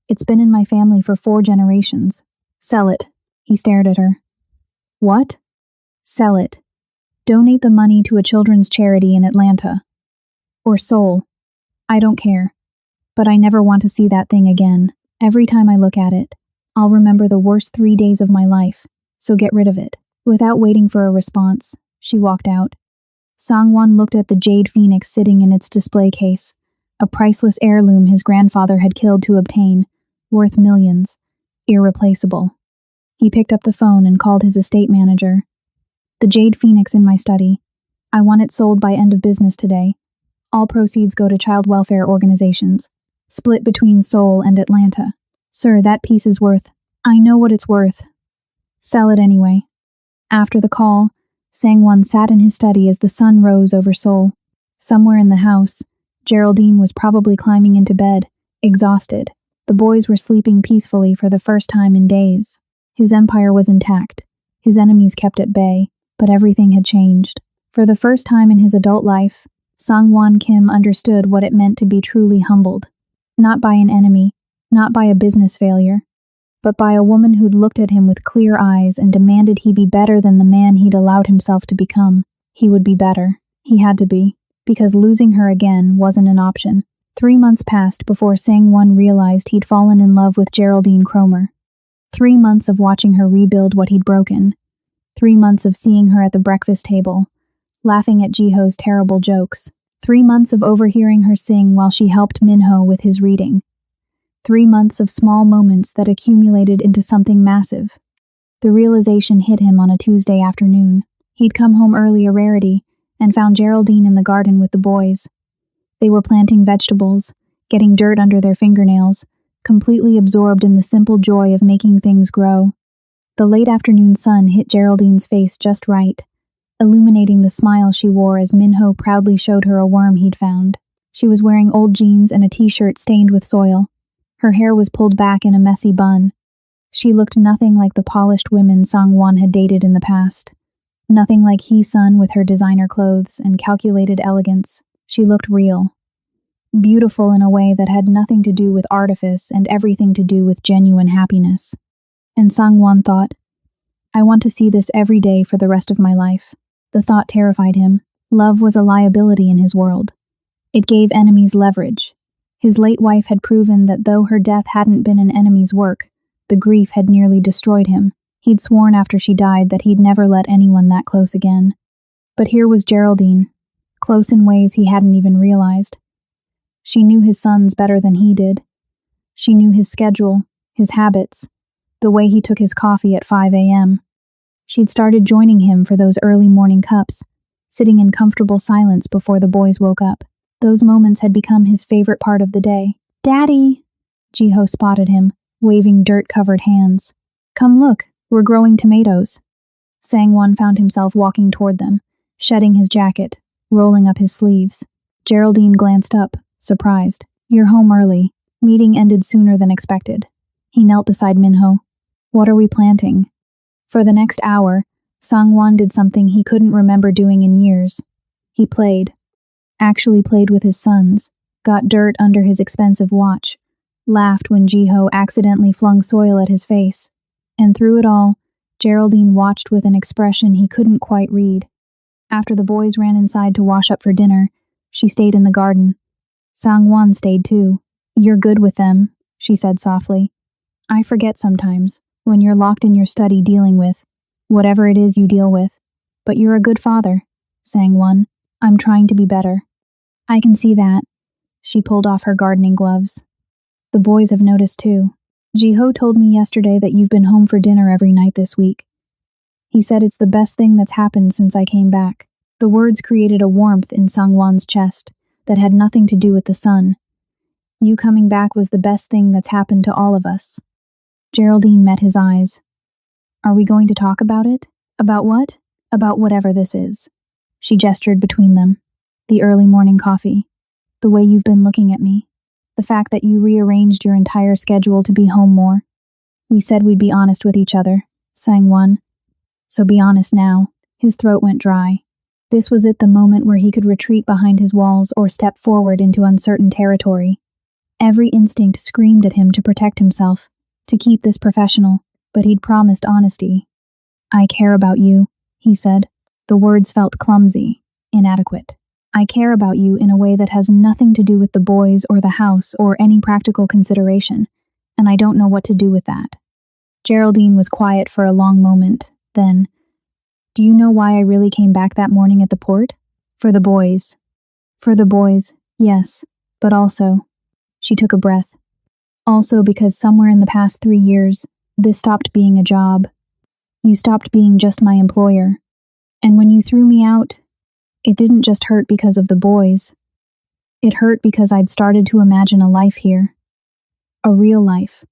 It's been in my family for 4 generations. Sell it. He stared at her. What? Sell it. Donate the money to a children's charity in Atlanta. Or Seoul. I don't care. But I never want to see that thing again. Every time I look at it, I'll remember the worst 3 days of my life, so get rid of it. Without waiting for a response, she walked out. Sang-won looked at the Jade Phoenix sitting in its display case, a priceless heirloom his grandfather had killed to obtain, worth millions, irreplaceable. He picked up the phone and called his estate manager. The Jade Phoenix in my study. I want it sold by end of business today. All proceeds go to child welfare organizations. Split between Seoul and Atlanta. Sir, that piece is worth. I know what it's worth. Sell it anyway. After the call, Sang-won sat in his study as the sun rose over Seoul. Somewhere in the house, Geraldine was probably climbing into bed, exhausted. The boys were sleeping peacefully for the first time in days. His empire was intact. His enemies kept at bay, but everything had changed. For the first time in his adult life, Sang-won Kim understood what it meant to be truly humbled. Not by an enemy, not by a business failure, but by a woman who'd looked at him with clear eyes and demanded he be better than the man he'd allowed himself to become. He would be better. He had to be, because losing her again wasn't an option. 3 months passed before Sang-won realized he'd fallen in love with Geraldine Cromer. 3 months of watching her rebuild what he'd broken. 3 months of seeing her at the breakfast table, laughing at Jiho's terrible jokes. 3 months of overhearing her sing while she helped Minho with his reading. 3 months of small moments that accumulated into something massive. The realization hit him on a Tuesday afternoon. He'd come home early, a rarity, and found Geraldine in the garden with the boys. They were planting vegetables, getting dirt under their fingernails, completely absorbed in the simple joy of making things grow. The late afternoon sun hit Geraldine's face just right, illuminating the smile she wore as Minho proudly showed her a worm he'd found. She was wearing old jeans and a t-shirt stained with soil. Her hair was pulled back in a messy bun. She looked nothing like the polished women Sang-won had dated in the past. Nothing like Hee-sun with her designer clothes and calculated elegance. She looked real. Beautiful in a way that had nothing to do with artifice and everything to do with genuine happiness. And Sang-won thought, I want to see this every day for the rest of my life. The thought terrified him. Love was a liability in his world. It gave enemies leverage. His late wife had proven that though her death hadn't been an enemy's work, the grief had nearly destroyed him. He'd sworn after she died that he'd never let anyone that close again. But here was Geraldine, close in ways he hadn't even realized. She knew his sons better than he did. She knew his schedule, his habits, the way he took his coffee at 5 a.m. She'd started joining him for those early morning cups, sitting in comfortable silence before the boys woke up. Those moments had become his favorite part of the day. Daddy! Jiho spotted him, waving dirt-covered hands. Come look, we're growing tomatoes. Sang-won found himself walking toward them, shedding his jacket, rolling up his sleeves. Geraldine glanced up, surprised. You're home early. Meeting ended sooner than expected. He knelt beside Minho. What are we planting? For the next hour, Sang-won did something he couldn't remember doing in years. He played. Actually played with his sons, got dirt under his expensive watch, laughed when Jiho accidentally flung soil at his face. And through it all, Geraldine watched with an expression he couldn't quite read. After the boys ran inside to wash up for dinner, she stayed in the garden. Sang-won stayed too. You're good with them, she said softly. I forget sometimes, when you're locked in your study dealing with whatever it is you deal with. But you're a good father, Sang-won. I'm trying to be better. I can see that. She pulled off her gardening gloves. The boys have noticed too. Jiho told me yesterday that you've been home for dinner every night this week. He said it's the best thing that's happened since I came back. The words created a warmth in Sang-won's chest that had nothing to do with the sun. You coming back was the best thing that's happened to all of us. Geraldine met his eyes. Are we going to talk about it? About what? About whatever this is. She gestured between them. The early morning coffee. The way you've been looking at me. The fact that you rearranged your entire schedule to be home more. We said we'd be honest with each other, Sang-won. So be honest now. His throat went dry. This was it, the moment where he could retreat behind his walls or step forward into uncertain territory. Every instinct screamed at him to protect himself, to keep this professional, but he'd promised honesty. I care about you, he said. The words felt clumsy, inadequate. I care about you in a way that has nothing to do with the boys or the house or any practical consideration, and I don't know what to do with that. Geraldine was quiet for a long moment, then, do you know why I really came back that morning at the port? For the boys. For the boys, yes, but also, she took a breath. Also because somewhere in the past 3 years, This stopped being a job. You stopped being just my employer. And when you threw me out, it didn't just hurt because of the boys. It hurt because I'd started to imagine a life here. A real life.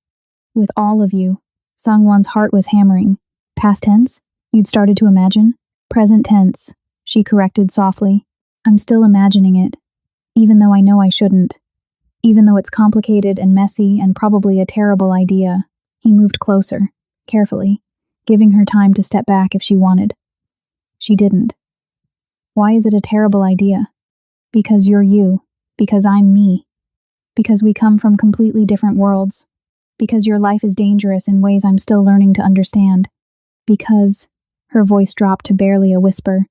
With all of you. Sungwon's heart was hammering. Past tense? You'd started to imagine? Present tense, she corrected softly. I'm still imagining it, even though I know I shouldn't. Even though it's complicated and messy and probably a terrible idea. He moved closer, carefully, giving her time to step back if she wanted. She didn't. Why is it a terrible idea? Because you're you. Because I'm me. Because we come from completely different worlds. Because your life is dangerous in ways I'm still learning to understand. Because, her voice dropped to barely a whisper.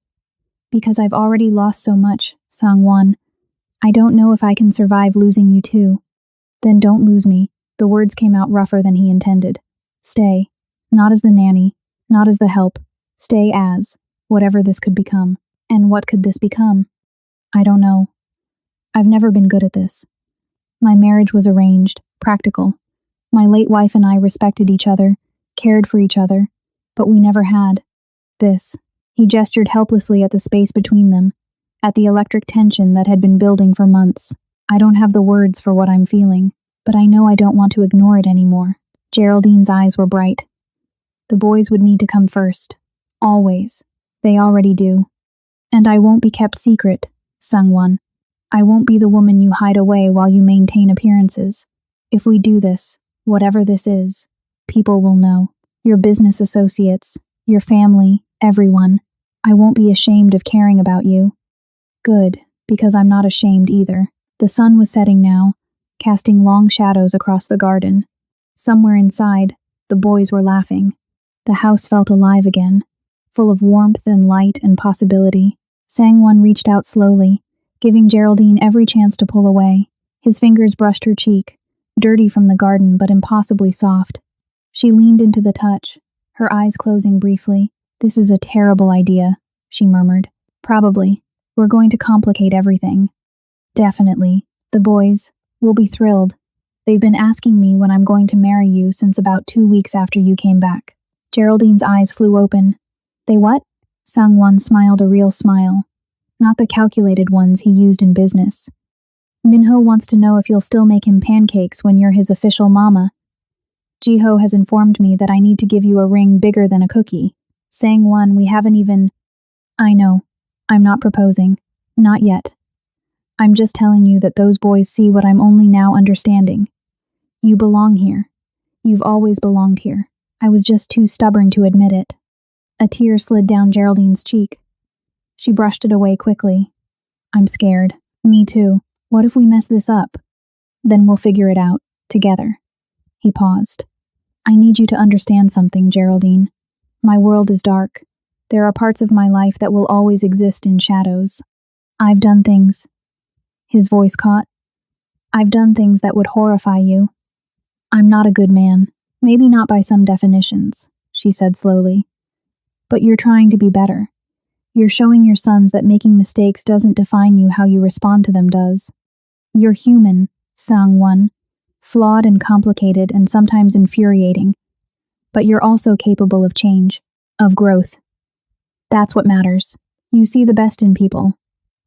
Because I've already lost so much, Sungwon. I don't know if I can survive losing you too. Then don't lose me. The words came out rougher than he intended. Stay. Not as the nanny. Not as the help. Stay as, whatever this could become. And what could this become? I don't know. I've never been good at this. My marriage was arranged, practical. My late wife and I respected each other, cared for each other, but we never had this. He gestured helplessly at the space between them, at the electric tension that had been building for months. I don't have the words for what I'm feeling, but I know I don't want to ignore it anymore. Geraldine's eyes were bright. The boys would need to come first. Always. They already do. And I won't be kept secret, Sungwon. I won't be the woman you hide away while you maintain appearances. If we do this, whatever this is, people will know. Your business associates, your family, everyone. I won't be ashamed of caring about you. Good, because I'm not ashamed either. The sun was setting now, casting long shadows across the garden. Somewhere inside, the boys were laughing. The house felt alive again, full of warmth and light and possibility. Sangwon reached out slowly, giving Geraldine every chance to pull away. His fingers brushed her cheek, dirty from the garden but impossibly soft. She leaned into the touch, her eyes closing briefly. This is a terrible idea, she murmured. Probably. We're going to complicate everything. Definitely. The boys will be thrilled. They've been asking me when I'm going to marry you since about 2 weeks after you came back. Geraldine's eyes flew open. They what? Sungwon smiled a real smile. Not the calculated ones he used in business. Minho wants to know if you'll still make him pancakes when you're his official mama. Jiho has informed me that I need to give you a ring bigger than a cookie. Sangwon, we haven't even... I know. I'm not proposing. Not yet. I'm just telling you that those boys see what I'm only now understanding. You belong here. You've always belonged here. I was just too stubborn to admit it. A tear slid down Geraldine's cheek. She brushed it away quickly. I'm scared. Me too. What if we mess this up? Then we'll figure it out, together. He paused. I need you to understand something, Geraldine. My world is dark. There are parts of my life that will always exist in shadows. I've done things. His voice caught. I've done things that would horrify you. I'm not a good man. Maybe not by some definitions, she said slowly. But you're trying to be better. You're showing your sons that making mistakes doesn't define you how you respond to them does. You're human, Sangwon. Flawed and complicated and sometimes infuriating. But you're also capable of change, of growth. That's what matters. You see the best in people.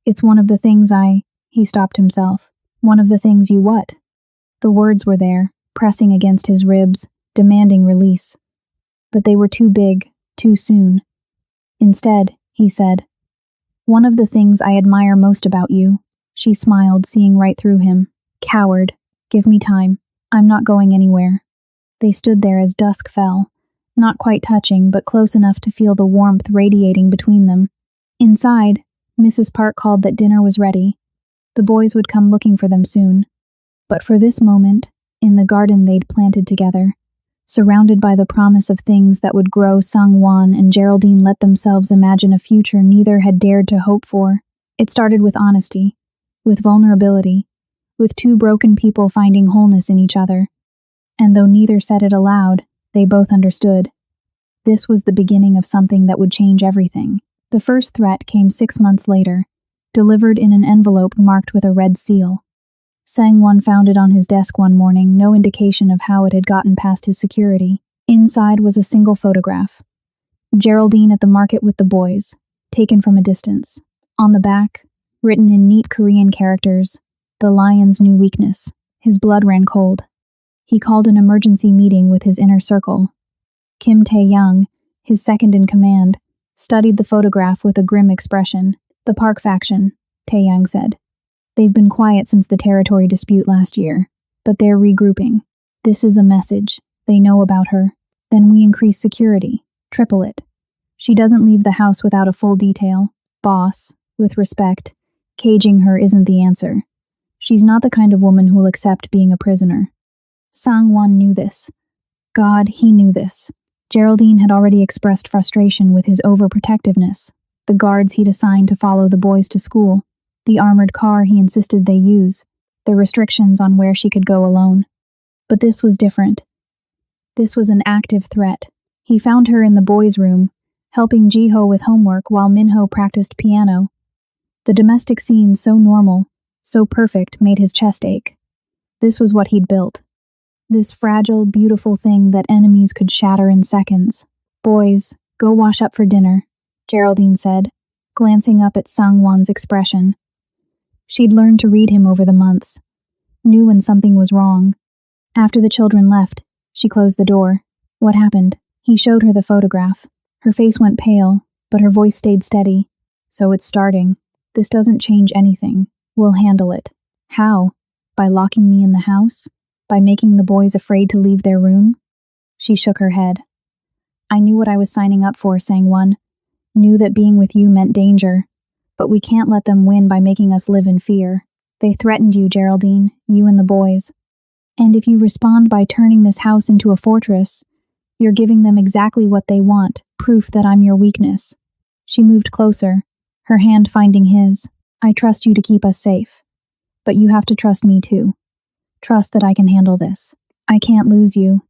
It's one of the things He stopped himself. One of the things you what? The words were there, pressing against his ribs, demanding release. But they were too big, too soon. Instead, he said, one of the things I admire most about you. She smiled, seeing right through him. Coward. Give me time. I'm not going anywhere. They stood there as dusk fell, not quite touching, but close enough to feel the warmth radiating between them. Inside, Mrs. Park called that dinner was ready. The boys would come looking for them soon. But for this moment, in the garden they'd planted together, surrounded by the promise of things that would grow, Sangwon and Geraldine let themselves imagine a future neither had dared to hope for. It started with honesty, with vulnerability, with two broken people finding wholeness in each other. And though neither said it aloud, they both understood. This was the beginning of something that would change everything. The first threat came 6 months later, delivered in an envelope marked with a red seal. Sangwon found it on his desk one morning, no indication of how it had gotten past his security. Inside was a single photograph. Geraldine at the market with the boys, taken from a distance. On the back, written in neat Korean characters, the lion's new weakness. His blood ran cold. He called an emergency meeting with his inner circle. Kim Tae-young, his second in command, studied the photograph with a grim expression. The Park faction, Tae-young said. They've been quiet since the territory dispute last year, but they're regrouping. This is a message. They know about her. Then we increase security. Triple it. She doesn't leave the house without a full detail. Boss, with respect, caging her isn't the answer. She's not the kind of woman who'll accept being a prisoner. Sang-won knew this. God, he knew this. Geraldine had already expressed frustration with his overprotectiveness, the guards he'd assigned to follow the boys to school, the armored car he insisted they use, the restrictions on where she could go alone. But this was different. This was an active threat. He found her in the boys' room, helping Ji-ho with homework while Min-ho practiced piano. The domestic scene, so normal, so perfect, made his chest ache. This was what he'd built. This fragile, beautiful thing that enemies could shatter in seconds. Boys, go wash up for dinner, Geraldine said, glancing up at Sang-won's expression. She'd learned to read him over the months, knew when something was wrong. After the children left, she closed the door. What happened? He showed her the photograph. Her face went pale, but her voice stayed steady. So it's starting. This doesn't change anything. We'll handle it. How? By locking me in the house? By making the boys afraid to leave their room? She shook her head. I knew what I was signing up for, Sang-won. Knew that being with you meant danger. But we can't let them win by making us live in fear. They threatened you, Geraldine, you and the boys. And if you respond by turning this house into a fortress, you're giving them exactly what they want, proof that I'm your weakness. She moved closer, her hand finding his. I trust you to keep us safe. But you have to trust me too. Trust that I can handle this. I can't lose you.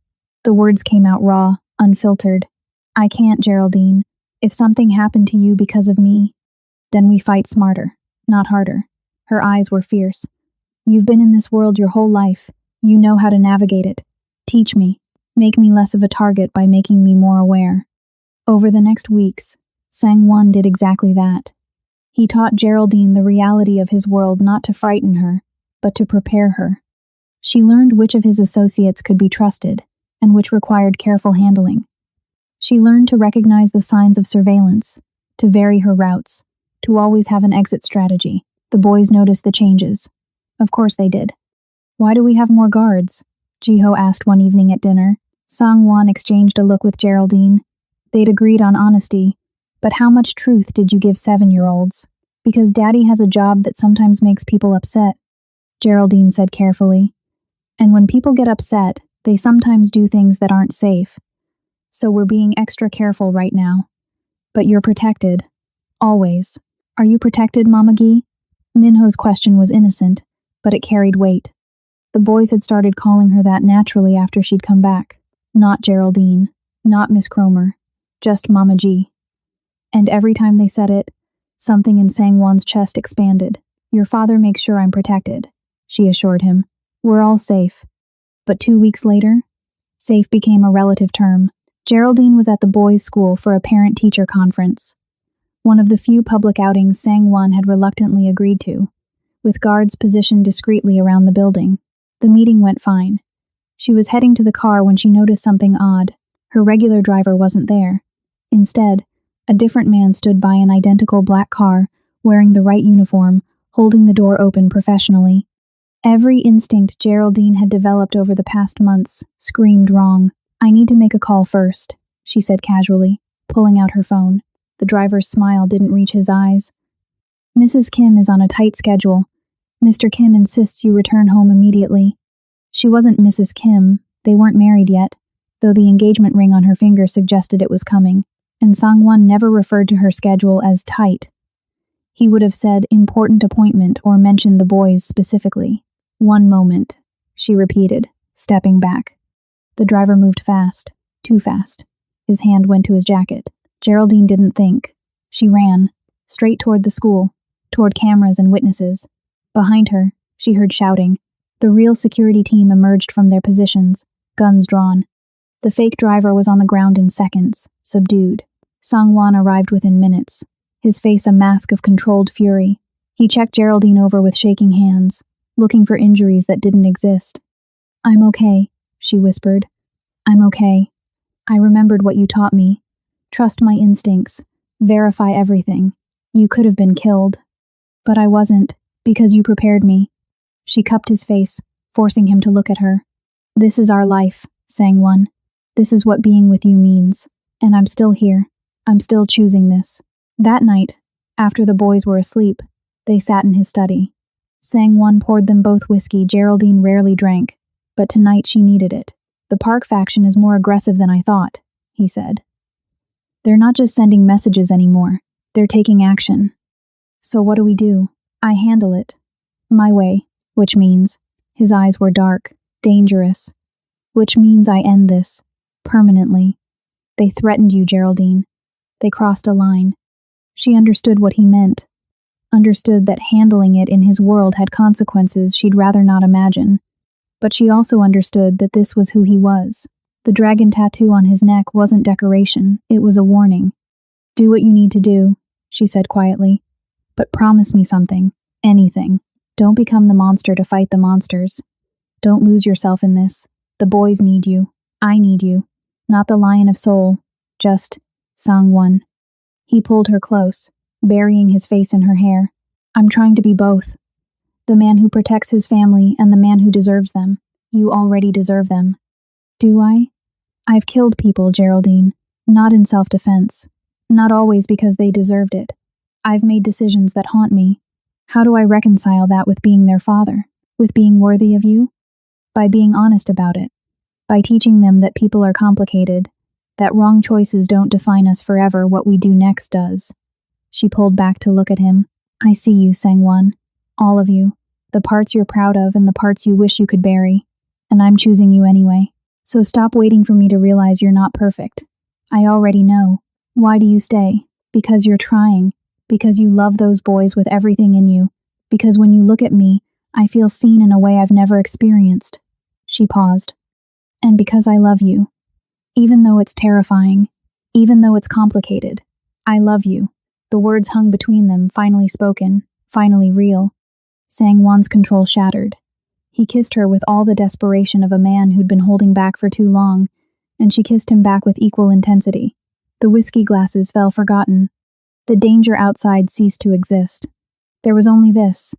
The words came out raw, unfiltered. I can't, Geraldine. If something happened to you because of me, then we fight smarter, not harder. Her eyes were fierce. You've been in this world your whole life. You know how to navigate it. Teach me. Make me less of a target by making me more aware. Over the next weeks, Sang-won did exactly that. He taught Geraldine the reality of his world, not to frighten her, but to prepare her. She learned which of his associates could be trusted, and which required careful handling. She learned to recognize the signs of surveillance, to vary her routes, to always have an exit strategy. The boys noticed the changes. Of course they did. Why do we have more guards? Ji-ho asked one evening at dinner. Sang-won exchanged a look with Geraldine. They'd agreed on honesty. But how much truth did you give 7-year-olds? Because Daddy has a job that sometimes makes people upset, Geraldine said carefully. And when people get upset, they sometimes do things that aren't safe. So we're being extra careful right now. But you're protected. Always. Are you protected, Mama Gi? Minho's question was innocent, but it carried weight. The boys had started calling her that naturally after she'd come back. Not Geraldine, not Miss Cromer, just Mama G. And every time they said it, something in Sang-won's chest expanded. Your father makes sure I'm protected, she assured him. We're all safe. But 2 weeks later, safe became a relative term. Geraldine was at the boys' school for a parent-teacher conference. One of the few public outings Sang-won had reluctantly agreed to, with guards positioned discreetly around the building. The meeting went fine. She was heading to the car when she noticed something odd. Her regular driver wasn't there. Instead, a different man stood by an identical black car, wearing the right uniform, holding the door open professionally. Every instinct Geraldine had developed over the past months screamed wrong. I need to make a call first, she said casually, pulling out her phone. The driver's smile didn't reach his eyes. Mrs. Kim is on a tight schedule. Mr. Kim insists you return home immediately. She wasn't Mrs. Kim, they weren't married yet, though the engagement ring on her finger suggested it was coming, and Sang-won never referred to her schedule as tight. He would have said important appointment or mentioned the boys specifically. 1 moment, she repeated, stepping back. The driver moved fast, too fast. His hand went to his jacket. Geraldine didn't think. She ran, straight toward the school, toward cameras and witnesses. Behind her, she heard shouting. The real security team emerged from their positions, guns drawn. The fake driver was on the ground in seconds, subdued. Sang-won arrived within minutes, his face a mask of controlled fury. He checked Geraldine over with shaking hands, looking for injuries that didn't exist. "I'm okay," she whispered. "I'm okay. I remembered what you taught me. Trust my instincts. Verify everything. You could have been killed. But I wasn't, because you prepared me." She cupped his face, forcing him to look at her. "This is our life," Sang-won. "This is what being with you means. And I'm still here. I'm still choosing this." That night, after the boys were asleep, they sat in his study. Sang-won poured them both whiskey Geraldine rarely drank, but tonight she needed it. "The Park faction is more aggressive than I thought," he said. "They're not just sending messages anymore. They're taking action. So what do we do? I handle it. My way, which means," his eyes were dark, dangerous, "which means I end this. Permanently. They threatened you, Geraldine. They crossed a line." She understood what he meant. Understood that handling it in his world had consequences she'd rather not imagine. But she also understood that this was who he was. The dragon tattoo on his neck wasn't decoration, it was a warning. "Do what you need to do," she said quietly. "But promise me something. Anything. Don't become the monster to fight the monsters. Don't lose yourself in this. The boys need you. I need you. Not the lion of soul. Just Sang-won." He pulled her close, burying his face in her hair. "I'm trying to be both. The man who protects his family and the man who deserves them. You already deserve them." "Do I? I've killed people, Geraldine. Not in self-defense. Not always because they deserved it. I've made decisions that haunt me. How do I reconcile that with being their father? With being worthy of you? By being honest about it. By teaching them that people are complicated. That wrong choices don't define us forever, what we do next does." She pulled back to look at him. "I see you, Sang-won. All of you. The parts you're proud of and the parts you wish you could bury. And I'm choosing you anyway. So stop waiting for me to realize you're not perfect. I already know. Why do you stay? Because you're trying. Because you love those boys with everything in you. Because when you look at me, I feel seen in a way I've never experienced." She paused. "And because I love you. Even though it's terrifying. Even though it's complicated. I love you." The words hung between them, finally spoken, finally real. Sang-won's control shattered. He kissed her with all the desperation of a man who'd been holding back for too long, and she kissed him back with equal intensity. The whiskey glasses fell forgotten. The danger outside ceased to exist. There was only this.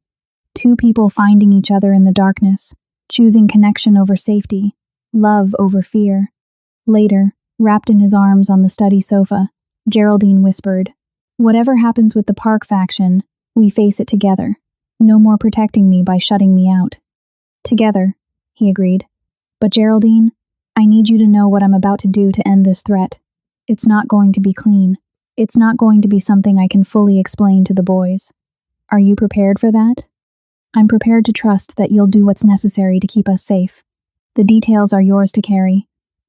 Two people finding each other in the darkness, choosing connection over safety, love over fear. Later, wrapped in his arms on the study sofa, Geraldine whispered, "Whatever happens with the Park faction, we face it together. No more protecting me by shutting me out." "Together," he agreed. "But Geraldine, I need you to know what I'm about to do to end this threat. It's not going to be clean. It's not going to be something I can fully explain to the boys. Are you prepared for that?" "I'm prepared to trust that you'll do what's necessary to keep us safe. The details are yours to carry.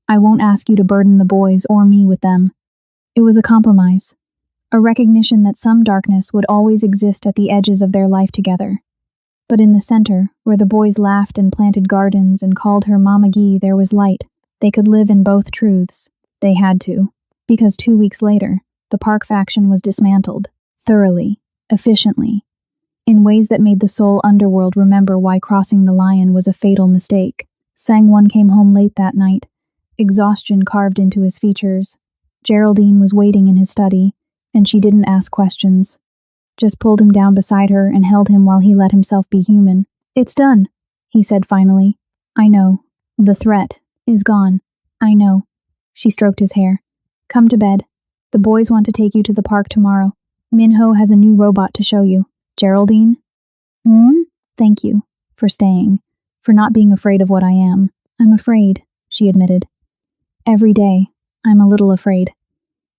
I won't ask you to burden the boys or me with them." It was a compromise. A recognition that some darkness would always exist at the edges of their life together. But in the center, where the boys laughed and planted gardens and called her Mama Gee, there was light. They could live in both truths. They had to. Because 2 weeks later, the Park faction was dismantled. Thoroughly. Efficiently. In ways that made the Seoul underworld remember why crossing the lion was a fatal mistake. Sang-won came home late that night. Exhaustion carved into his features. Geraldine was waiting in his study, and she didn't ask questions. Just pulled him down beside her and held him while he let himself be human. "It's done," he said finally. "I know. The threat is gone. I know." She stroked his hair. "Come to bed. The boys want to take you to the park tomorrow. Minho has a new robot to show you. Geraldine?" "Thank you. For staying. For not being afraid of what I am. I'm afraid," she admitted. "Every day, I'm a little afraid.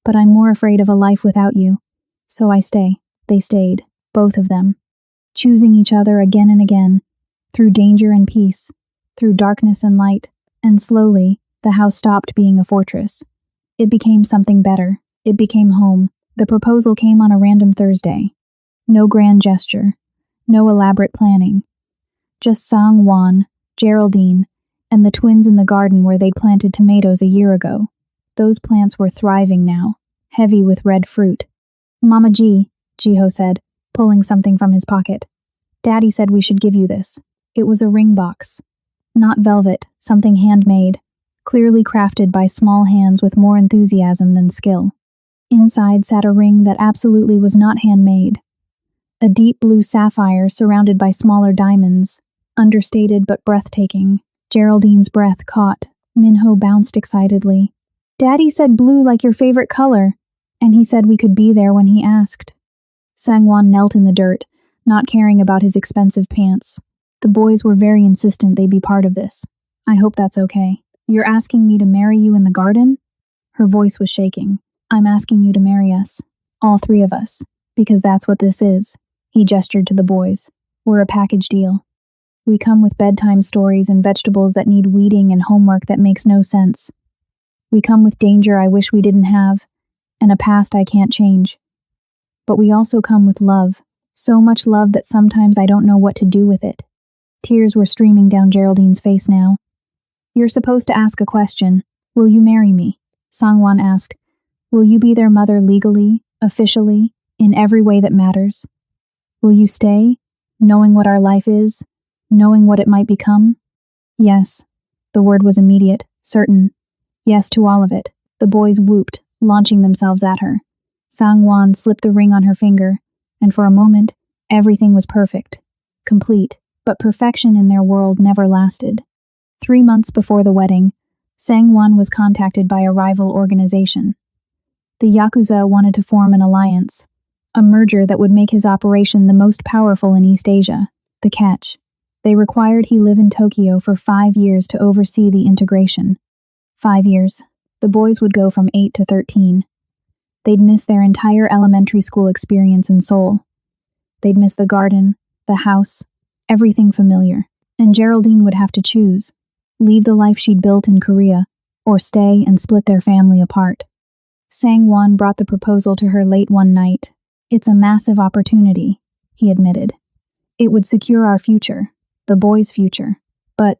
But I'm more afraid of a life without you. So I stay." They stayed, both of them. Choosing each other again and again. Through danger and peace. Through darkness and light. And slowly, the house stopped being a fortress. It became something better. It became home. The proposal came on a random Thursday. No grand gesture. No elaborate planning. Just Sang-won, Geraldine, and the twins in the garden where they'd planted tomatoes a year ago. Those plants were thriving now, heavy with red fruit. Mama G, Jiho said, pulling something from his pocket. Daddy said we should give you this. It was a ring box. Not velvet, something handmade, clearly crafted by small hands with more enthusiasm than skill. Inside sat a ring that absolutely was not handmade. A deep blue sapphire surrounded by smaller diamonds, understated but breathtaking. Geraldine's breath caught. Minho bounced excitedly. Daddy said blue like your favorite color, and he said we could be there when he asked. Sangwon knelt in the dirt, not caring about his expensive pants. The boys were very insistent they be part of this. I hope that's okay. You're asking me to marry you in the garden? Her voice was shaking. I'm asking you to marry us. All three of us. Because that's what this is. He gestured to the boys. We're a package deal. We come with bedtime stories and vegetables that need weeding and homework that makes no sense. We come with danger I wish we didn't have, and a past I can't change. But we also come with love. So much love that sometimes I don't know what to do with it. Tears were streaming down Geraldine's face now. You're supposed to ask a question. Will you marry me? Sangwon asked. Will you be their mother legally, officially, in every way that matters? Will you stay, knowing what our life is, knowing what it might become? Yes. The word was immediate, certain. Yes to all of it. The boys whooped, launching themselves at her. Sangwon slipped the ring on her finger, and for a moment, everything was perfect, complete, but perfection in their world never lasted. 3 months before the wedding, Sangwon was contacted by a rival organization. The Yakuza wanted to form an alliance, a merger that would make his operation the most powerful in East Asia. The catch: they required he live in Tokyo for 5 years to oversee the integration. 5 years. The boys would go from 8 to 13. They'd miss their entire elementary school experience in Seoul. They'd miss the garden, the house, everything familiar. And Geraldine would have to choose: leave the life she'd built in Korea, or stay and split their family apart. Sangwon brought the proposal to her late one night. It's a massive opportunity, he admitted. It would secure our future, the boys' future. But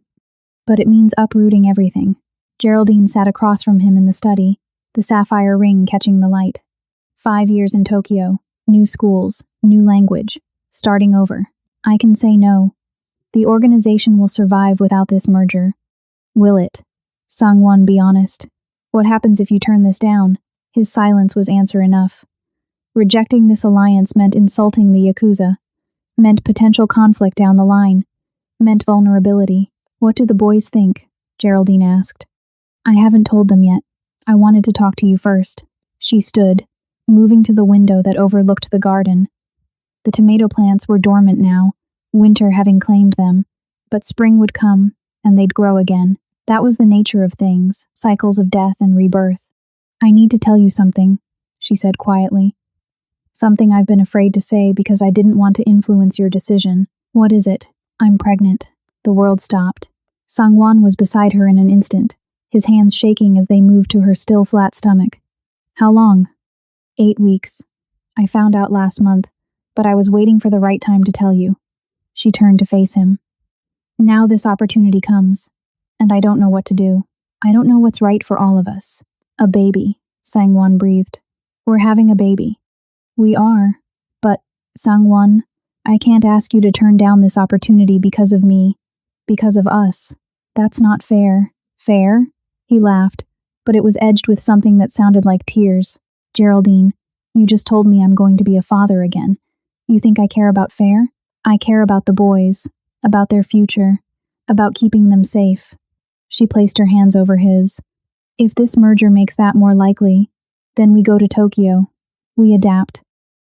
it means uprooting everything. Geraldine sat across from him in the study, the sapphire ring catching the light. 5 years in Tokyo, new schools, new language, starting over. I can say no. The organization will survive without this merger. Will it? Sangwon, be honest. What happens if you turn this down? His silence was answer enough. Rejecting this alliance meant insulting the Yakuza, meant potential conflict down the line, meant vulnerability. What do the boys think? Geraldine asked. I haven't told them yet. I wanted to talk to you first. She stood, moving to the window that overlooked the garden. The tomato plants were dormant now, winter having claimed them, but spring would come, and they'd grow again. That was the nature of things, cycles of death and rebirth. I need to tell you something, she said quietly. Something I've been afraid to say because I didn't want to influence your decision. What is it? I'm pregnant. The world stopped. Sangwon was beside her in an instant, his hands shaking as they moved to her still flat stomach. How long? 8 weeks. I found out last month, but I was waiting for the right time to tell you. She turned to face him. Now this opportunity comes, and I don't know what to do. I don't know what's right for all of us. A baby, Sangwon breathed. We're having a baby. We are, but, Sangwon, I can't ask you to turn down this opportunity because of me, because of us. That's not fair. Fair? He laughed, but it was edged with something that sounded like tears. Geraldine, you just told me I'm going to be a father again. You think I care about fair? I care about the boys, about their future, about keeping them safe. She placed her hands over his. If this merger makes that more likely, then we go to Tokyo. We adapt.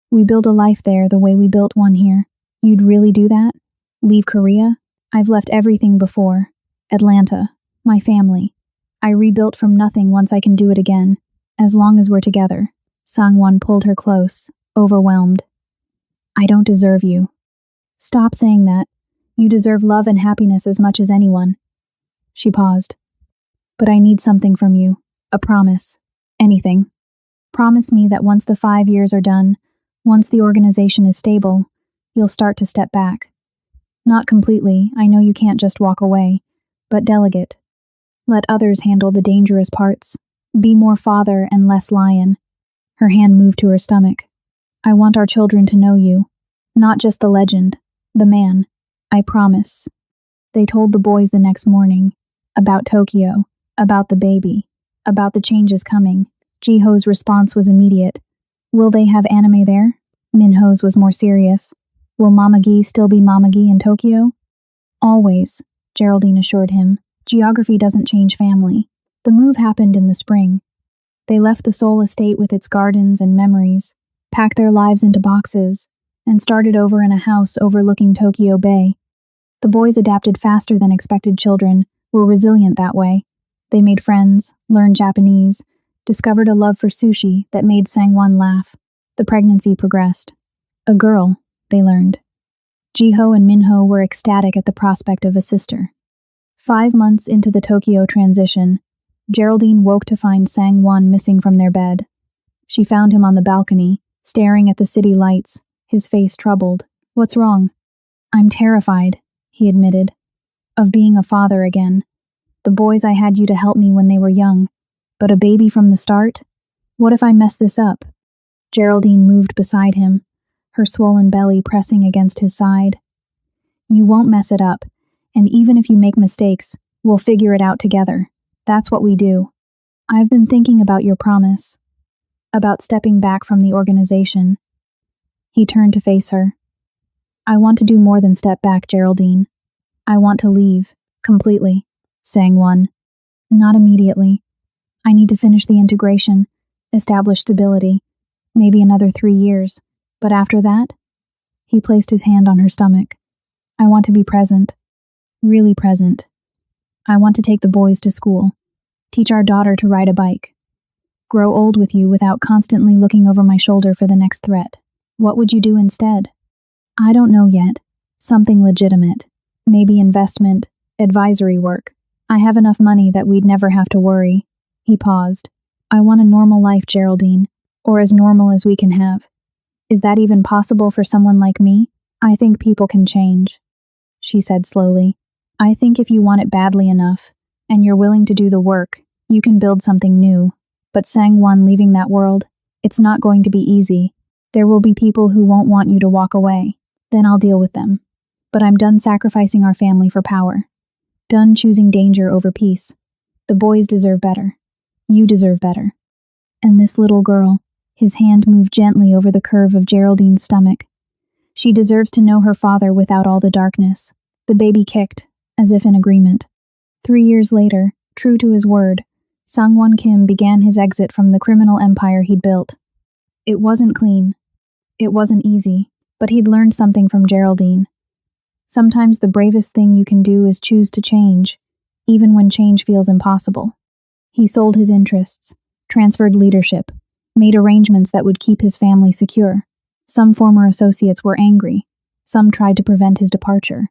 We build a life there the way we built one here. You'd really do that? Leave Korea? I've left everything before. Atlanta. My family. I rebuilt from nothing once I can do it again. As long as we're together. Sangwon pulled her close, overwhelmed. I don't deserve you. Stop saying that. You deserve love and happiness as much as anyone. She paused. But I need something from you. A promise. Anything. Promise me that once the 5 years are done, once the organization is stable, you'll start to step back. Not completely, I know you can't just walk away, but delegate. Let others handle the dangerous parts. Be more father and less lion. Her hand moved to her stomach. I want our children to know you. Not just the legend, the man. I promise. They told the boys the next morning. About Tokyo, about the baby, about the changes coming. Jiho's response was immediate. Will they have anime there? Minho's was more serious. Will Mama Gi still be Mama Gi in Tokyo? Always, Geraldine assured him. Geography doesn't change family. The move happened in the spring. They left the Seoul estate with its gardens and memories, packed their lives into boxes, and started over in a house overlooking Tokyo Bay. The boys adapted faster than expected. Children were resilient that way. They made friends, learned Japanese, discovered a love for sushi that made Sangwon laugh. The pregnancy progressed. A girl, they learned. Jiho and Minho were ecstatic at the prospect of a sister. 5 months into the Tokyo transition, Geraldine woke to find Sangwon missing from their bed. She found him on the balcony, staring at the city lights, his face troubled. What's wrong? I'm terrified, he admitted, of being a father again. The boys I had you to help me when they were young, but a baby from the start? What if I mess this up? Geraldine moved beside him, her swollen belly pressing against his side. You won't mess it up, and even if you make mistakes, we'll figure it out together. That's what we do. I've been thinking about your promise, about stepping back from the organization. He turned to face her. I want to do more than step back, Geraldine. I want to leave, completely, Sangwon. Not immediately. I need to finish the integration, establish stability, maybe another 3 years. But after that, he placed his hand on her stomach. I want to be present, really present. I want to take the boys to school, teach our daughter to ride a bike, grow old with you without constantly looking over my shoulder for the next threat. What would you do instead? I don't know yet. Something legitimate. Maybe investment, advisory work. I have enough money that we'd never have to worry. He paused. I want a normal life, Geraldine, or as normal as we can have. Is that even possible for someone like me? I think people can change, she said slowly. I think if you want it badly enough, and you're willing to do the work, you can build something new. But Sangwon leaving that world, it's not going to be easy. There will be people who won't want you to walk away. Then I'll deal with them. But I'm done sacrificing our family for power. Done choosing danger over peace. The boys deserve better. You deserve better. And this little girl, his hand moved gently over the curve of Geraldine's stomach. She deserves to know her father without all the darkness. The baby kicked, as if in agreement. 3 years later, true to his word, Sangwon Kim began his exit from the criminal empire he'd built. It wasn't clean. It wasn't easy, but he'd learned something from Geraldine. Sometimes the bravest thing you can do is choose to change, even when change feels impossible. He sold his interests, transferred leadership, made arrangements that would keep his family secure. Some former associates were angry. Some tried to prevent his departure.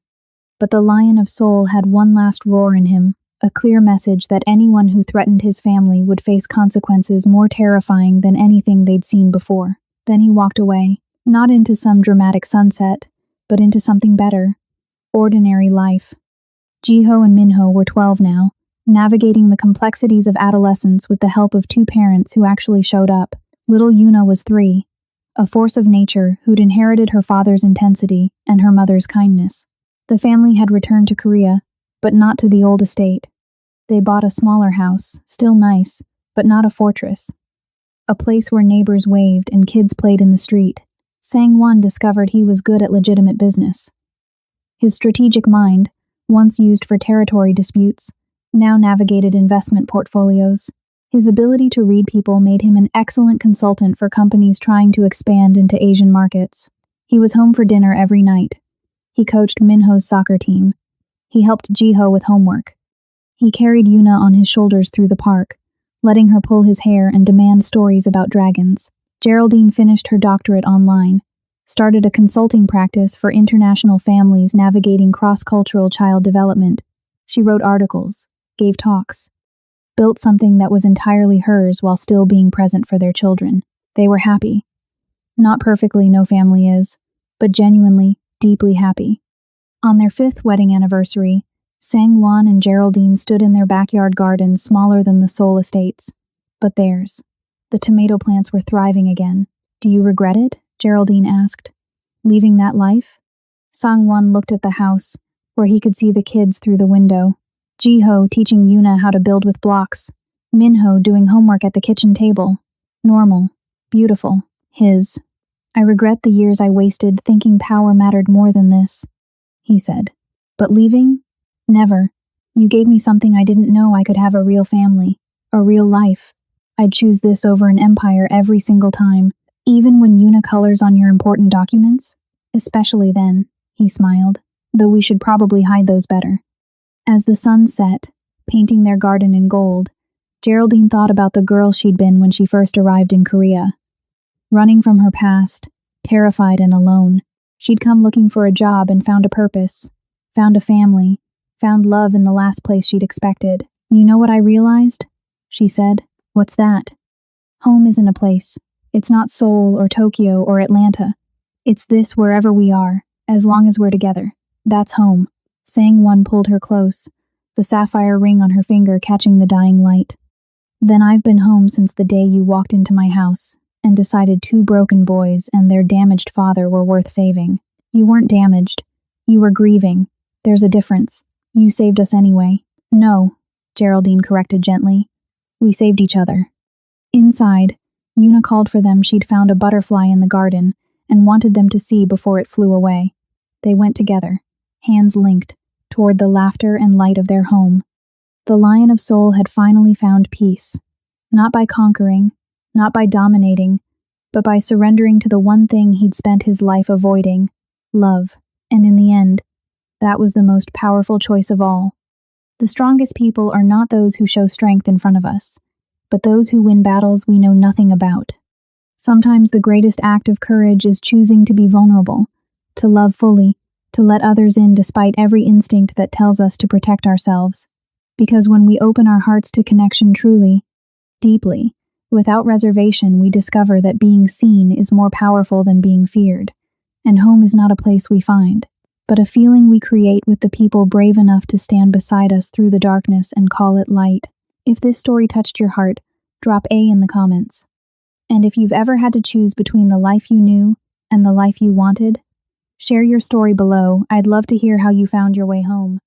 But the Lion of Seoul had one last roar in him, a clear message that anyone who threatened his family would face consequences more terrifying than anything they'd seen before. Then he walked away, not into some dramatic sunset, but into something better. Ordinary life. Jiho and Minho were 12 now, navigating the complexities of adolescence with the help of 2 parents who actually showed up. Little Yuna was 3, a force of nature who'd inherited her father's intensity and her mother's kindness. The family had returned to Korea, but not to the old estate. They bought a smaller house, still nice, but not a fortress. A place where neighbors waved and kids played in the street. Sangwon discovered he was good at legitimate business. His strategic mind, once used for territory disputes, now navigated investment portfolios. His ability to read people made him an excellent consultant for companies trying to expand into Asian markets. He was home for dinner every night. He coached Minho's soccer team. He helped Jiho with homework. He carried Yuna on his shoulders through the park, letting her pull his hair and demand stories about dragons. Geraldine finished her doctorate online, started a consulting practice for international families navigating cross-cultural child development. She wrote articles, gave talks, built something that was entirely hers while still being present for their children. They were happy. Not perfectly, no family is, but genuinely, deeply happy. On their 5th wedding anniversary, Sang-won and Geraldine stood in their backyard garden smaller than the Seoul estates, but theirs. The tomato plants were thriving again. "Do you regret it?" Geraldine asked. "Leaving that life?" Sang-won looked at the house, where he could see the kids through the window. Ji-ho teaching Yuna how to build with blocks. Min-ho doing homework at the kitchen table. Normal. Beautiful. His. "I regret the years I wasted thinking power mattered more than this," he said. "But leaving? Never. You gave me something I didn't know I could have a real family, a real life. I'd choose this over an empire every single time, even when Yuna colors on your important documents. Especially then," he smiled, "though we should probably hide those better." As the sun set, painting their garden in gold, Geraldine thought about the girl she'd been when she first arrived in Korea. Running from her past, terrified and alone, she'd come looking for a job and found a purpose, found a family, found love in the last place she'd expected. "You know what I realized?" she said. "What's that?" "Home isn't a place. It's not Seoul or Tokyo or Atlanta. It's this wherever we are, as long as we're together. That's home." Sang-won pulled her close, the sapphire ring on her finger catching the dying light. "Then I've been home since the day you walked into my house and decided 2 broken boys and their damaged father were worth saving. You weren't damaged. You were grieving. There's a difference. You saved us anyway." "No," Geraldine corrected gently. "We saved each other." Inside, Yuna called for them. She'd found a butterfly in the garden and wanted them to see before it flew away. They went together, hands linked, toward the laughter and light of their home. The Lion of Seoul had finally found peace, not by conquering, not by dominating, but by surrendering to the one thing he'd spent his life avoiding, love. And in the end, that was the most powerful choice of all. The strongest people are not those who show strength in front of us, but those who win battles we know nothing about. Sometimes the greatest act of courage is choosing to be vulnerable, to love fully, to let others in despite every instinct that tells us to protect ourselves. Because when we open our hearts to connection truly, deeply, without reservation, we discover that being seen is more powerful than being feared, and home is not a place we find, but a feeling we create with the people brave enough to stand beside us through the darkness and call it light. If this story touched your heart, drop A in the comments. And if you've ever had to choose between the life you knew and the life you wanted, share your story below. I'd love to hear how you found your way home.